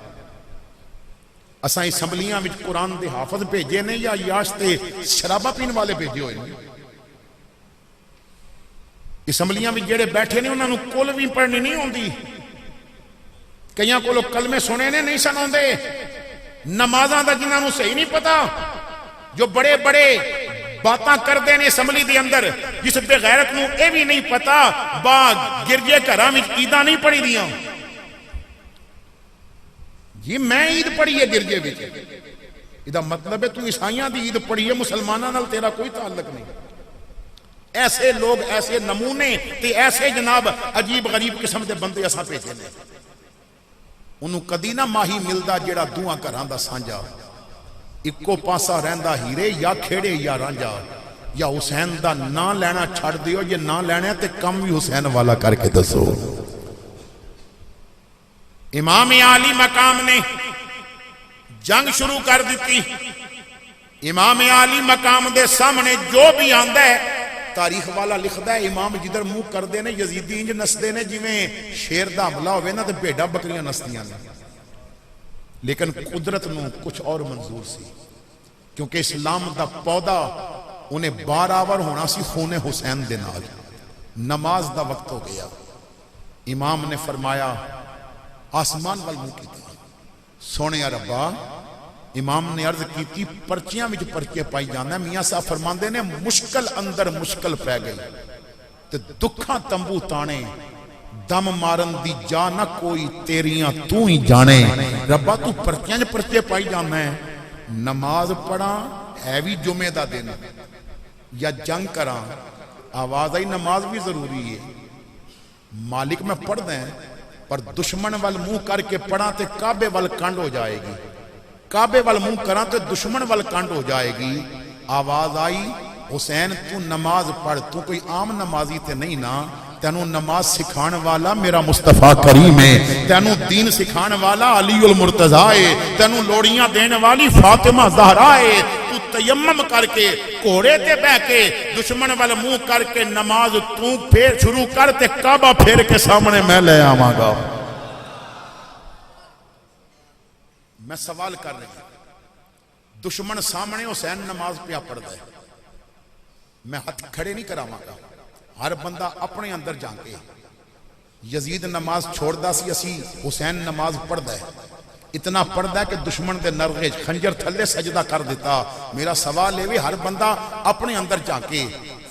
اساں اسمبلیاں میں قرآن دے حافظ بھیجے نہیں یا عیاش تے شرابہ پین والے بھیجے ہوئے نہیں۔ اسمبلیاں میں جڑے بیٹھے نہیں انہوں نے کل بھی پڑھنی نہیں ہوندی، کئیاں کو لوگ کلمے سنے نے نہیں سنوں دے، نمازاں دا جنہاں نو صحیح نہیں پتا، جو بڑے بڑے باتاں کر دینے اسمبلی دے اندر، جس بے غیرت نو اے بھی نہیں پتا با گرجے گھراں وچ عیداں نہیں پڑھی دیاں۔ یہ میں عید پڑھی ہے گرجے وچ، ادا مطلب ہے تو عیسائیاں دی عید پڑھی ہے، مسلماناں نال تیرا کوئی تعلق نہیں۔ ایسے لوگ، ایسے نمونے تے ایسے جناب عجیب غریب قسم دے بندے اساں بھیجے نے، انہوں کدی نہ ماہی ملدا جیڑا دوواں گھراں دا سانجا، اکو پاسا رہندا ہیرے یا کھیڑے یا رانجا، یا حسین دا نا لینا چھڑ دیو، یہ نا لینا تے کم بھی حسین والا کر کے دسو۔ امام عالی مقام نے جنگ شروع کر دیتی، امام عالی مقام دے سامنے جو بھی آندہ ہے تاریخ والا لکھدا ہے، امام جدھر منہ کر دے نے یزیدی انج نسدے نے جویں شیر دا حملہ ہوئے نا تے بھیڑا بکریاں نسدیاں نے، لیکن قدرت نو کچھ اور منظور سی، کیونکہ اسلام دا پودا انہیں بارآور ہونا سی خون حسین دے نال۔ نماز دا وقت ہو گیا، امام نے فرمایا آسمان وال منہ کیتا، سونے ربا، امام نے عرض کیتی پرچیاں وچ پرچے پائی جانا ہے، میاں صاحب فرماندے نے مشکل اندر مشکل پہ گئی تے دکھاں تمبو تانے، دم مارن دی جا نہ کوئی تیریاں تو ہی جانے، ربا تو پرچیاں پرچے پائی جانا ہے، نماز پڑھا ہے بھی جمعہ دا دن یا جنگ کرا، آواز آئی نماز بھی ضروری ہے، مالک میں پڑھ دیں پر دشمن وال منہ کر کے پڑھا تے کعبے وال کنڈ ہو جائے گی، کعبے وال منہ کرا تے دشمن وال کنڈ ہو جائے گی۔ آواز آئی حسین تو نماز پڑھ، تو کوئی عام نمازی تے نہیں نا، تینوں نماز سکھان والا میرا مصطفیٰ کریم ہے، تینوں دین سکھان والا علی المرتضیٰ ہے، تینوں لوڑیاں دینے والی فاطمہ زہرا ہے، تو تیمم کر کے گھوڑے تے بہ کے دشمن وال منہ کر کے نماز تو پھر شروع کر تے کعبہ پھیر کے سامنے میں لے آواں گا۔ میں سوال کر رہی ہوں، دشمن سامنے حسین نماز پہ پڑھ دے، میں ہاتھ کھڑے نہیں کراواں گا، ہر بندہ اپنے اندر جان کے، یزید نماز چھوڑ دا سی، اسی حسین نماز پڑھ دے، اتنا پڑھ دے کہ دشمن دے نرغے خنجر تھلے سجدہ کر دیتا۔ میرا سوال ہے ہر بندہ اپنے اندر جا کے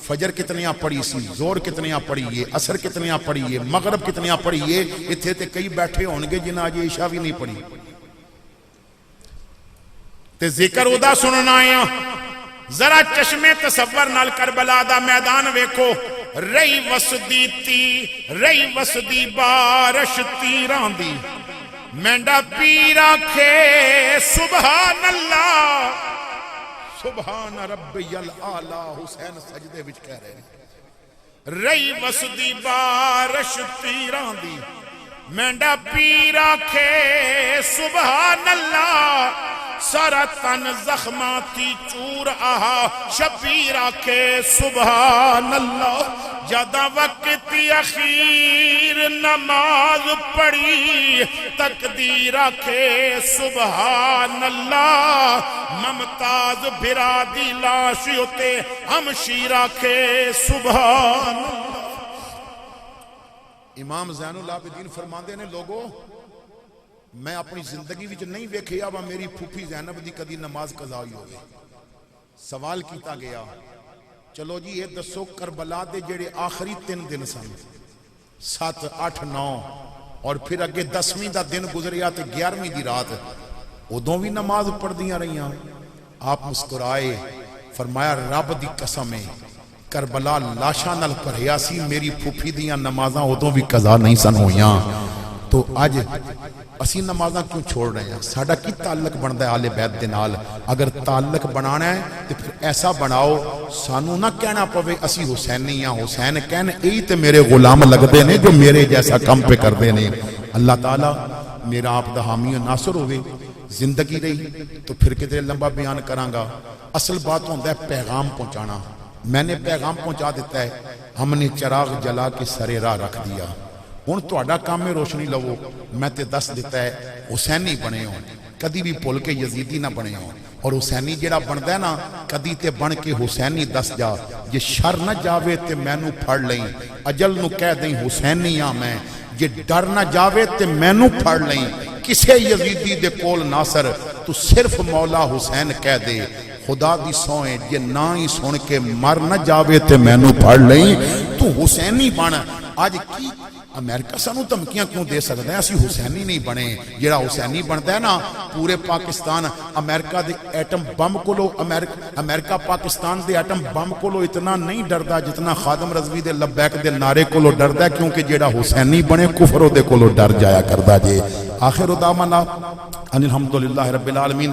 فجر کتنیاں پڑھی سی، زور کتنیاں پڑھیے، عصر کتنیاں پڑھیے، مغرب کتنیاں پڑھیے، اتھے تے کئی بیٹھے ہونگے جنہاں آج عشاء بھی نہیں پڑھی، تے ذکر ادا سننا آیا۔ ذرا چشمے تصور نال کربلا دا میدان ویکھو، رئی وسدی تی، رئی وسدی بارش تیران دی، مینڈا پیر آکھے سبحان اللہ، سبحان ربی العالی، حسین سجدے وچ کہہ رہے ہیں، رئی وسدی بارش تیران دی، مینڈا پیر آکھے سبحان اللہ، سارا تن زخماتی چور آہا، شبیر آکھے سبحان اللہ، جادہ وقت اخیر نماز پڑھی، تقدیر آکھے سبحان اللہ، ممتاز بھرادی لاشی ہوتے، ہمشیر آکھے سبحان اللہ۔ امام زین العابدین فرماندے نے لوگوں، میں اپنی زندگی وچ نہیں ویکھیا وا میری پھوپھی زینب دی کدی نماز قضا ہوئی ہوگی۔ سوال کیتا گیا، چلو جی یہ دسو کربلا دے جڑے آخری 3 دن سن، 7، 8، 9 اور پھر اگے 10ویں دا دن گزریا تے 11ویں دی رات، ادوں بھی نماز پڑھدیاں رہیاں. آپ مسکرائے, فرمایا رب دی قسم ہے کربلا لاشاں نال بھریا سی, میری پھوپھی دیاں نمازاں ادوں بھی قضا نہیں سن ہویاں. تو اج اسی نمازاں کیوں چھوڑ رہے ہیں؟ ساڈا کی تعلق بندا ہے آل بیت دے نال؟ اگر تعلق بنانا ہے تو پھر ایسا بناؤ سانو نہ کہنا پوے اسی حسینی ہاں. حسین کہن یہی تے میرے غلام لگدے نے جو میرے جیسا کم پہ کردے نے. اللہ تعالی میرا آپ دا حامی و ناصر ہوئے. زندگی رہی تو پھر کتنے لمبا بیان کراں گا. اصل بات ہوندہ ہے پیغام پہنچانا. میں نے پیغام پہنچا دیتا ہے, ہم نے چراغ جلا کے سرے راہ رکھ دیا. ہن تہاڈا کام میں روشنی لو. میں تے دس دیتا ہے حسینی بنے ہو, کدی بھی بھول کے یزیدی نہ بنے ہو. اور حسینی جڑا بندا ہے نا کدی تے بن کے حسینی دس جا. جے شر نہ جاوے تے مینوں پھڑ لیں, اجل نو کہہ دیں حسینی ہاں میں. جے ڈر نہ جاوے تے مینوں پھڑ لیں, کسے یزیدی دے کول ناصر تو صرف مولا حسین کہہ دے. خدا دی سوئیں جے نہ ہی سن کے مر نہ جاوے تے مینوں پھڑ لیں, تو حسینی بن. آج کی امریکہ سانو دھمکیاں کیوں دے سکتا ہے؟ اسی حسینی نہیں بنے. جڑا حسینی بنتا ہے نا پورے پاکستان امریکہ دے ایٹم بم کولو, امریکہ پاکستان دے ایٹم بم کولو اتنا نہیں ڈردا جتنا خادم رضوی دے لبیک دے نعرے کولو ڈردا ہے, کیونکہ جڑا حسینی بنے کفر دے کولو ڈر جایا کردا جے. آخر دعوانا ان الحمدللہ رب العالمین.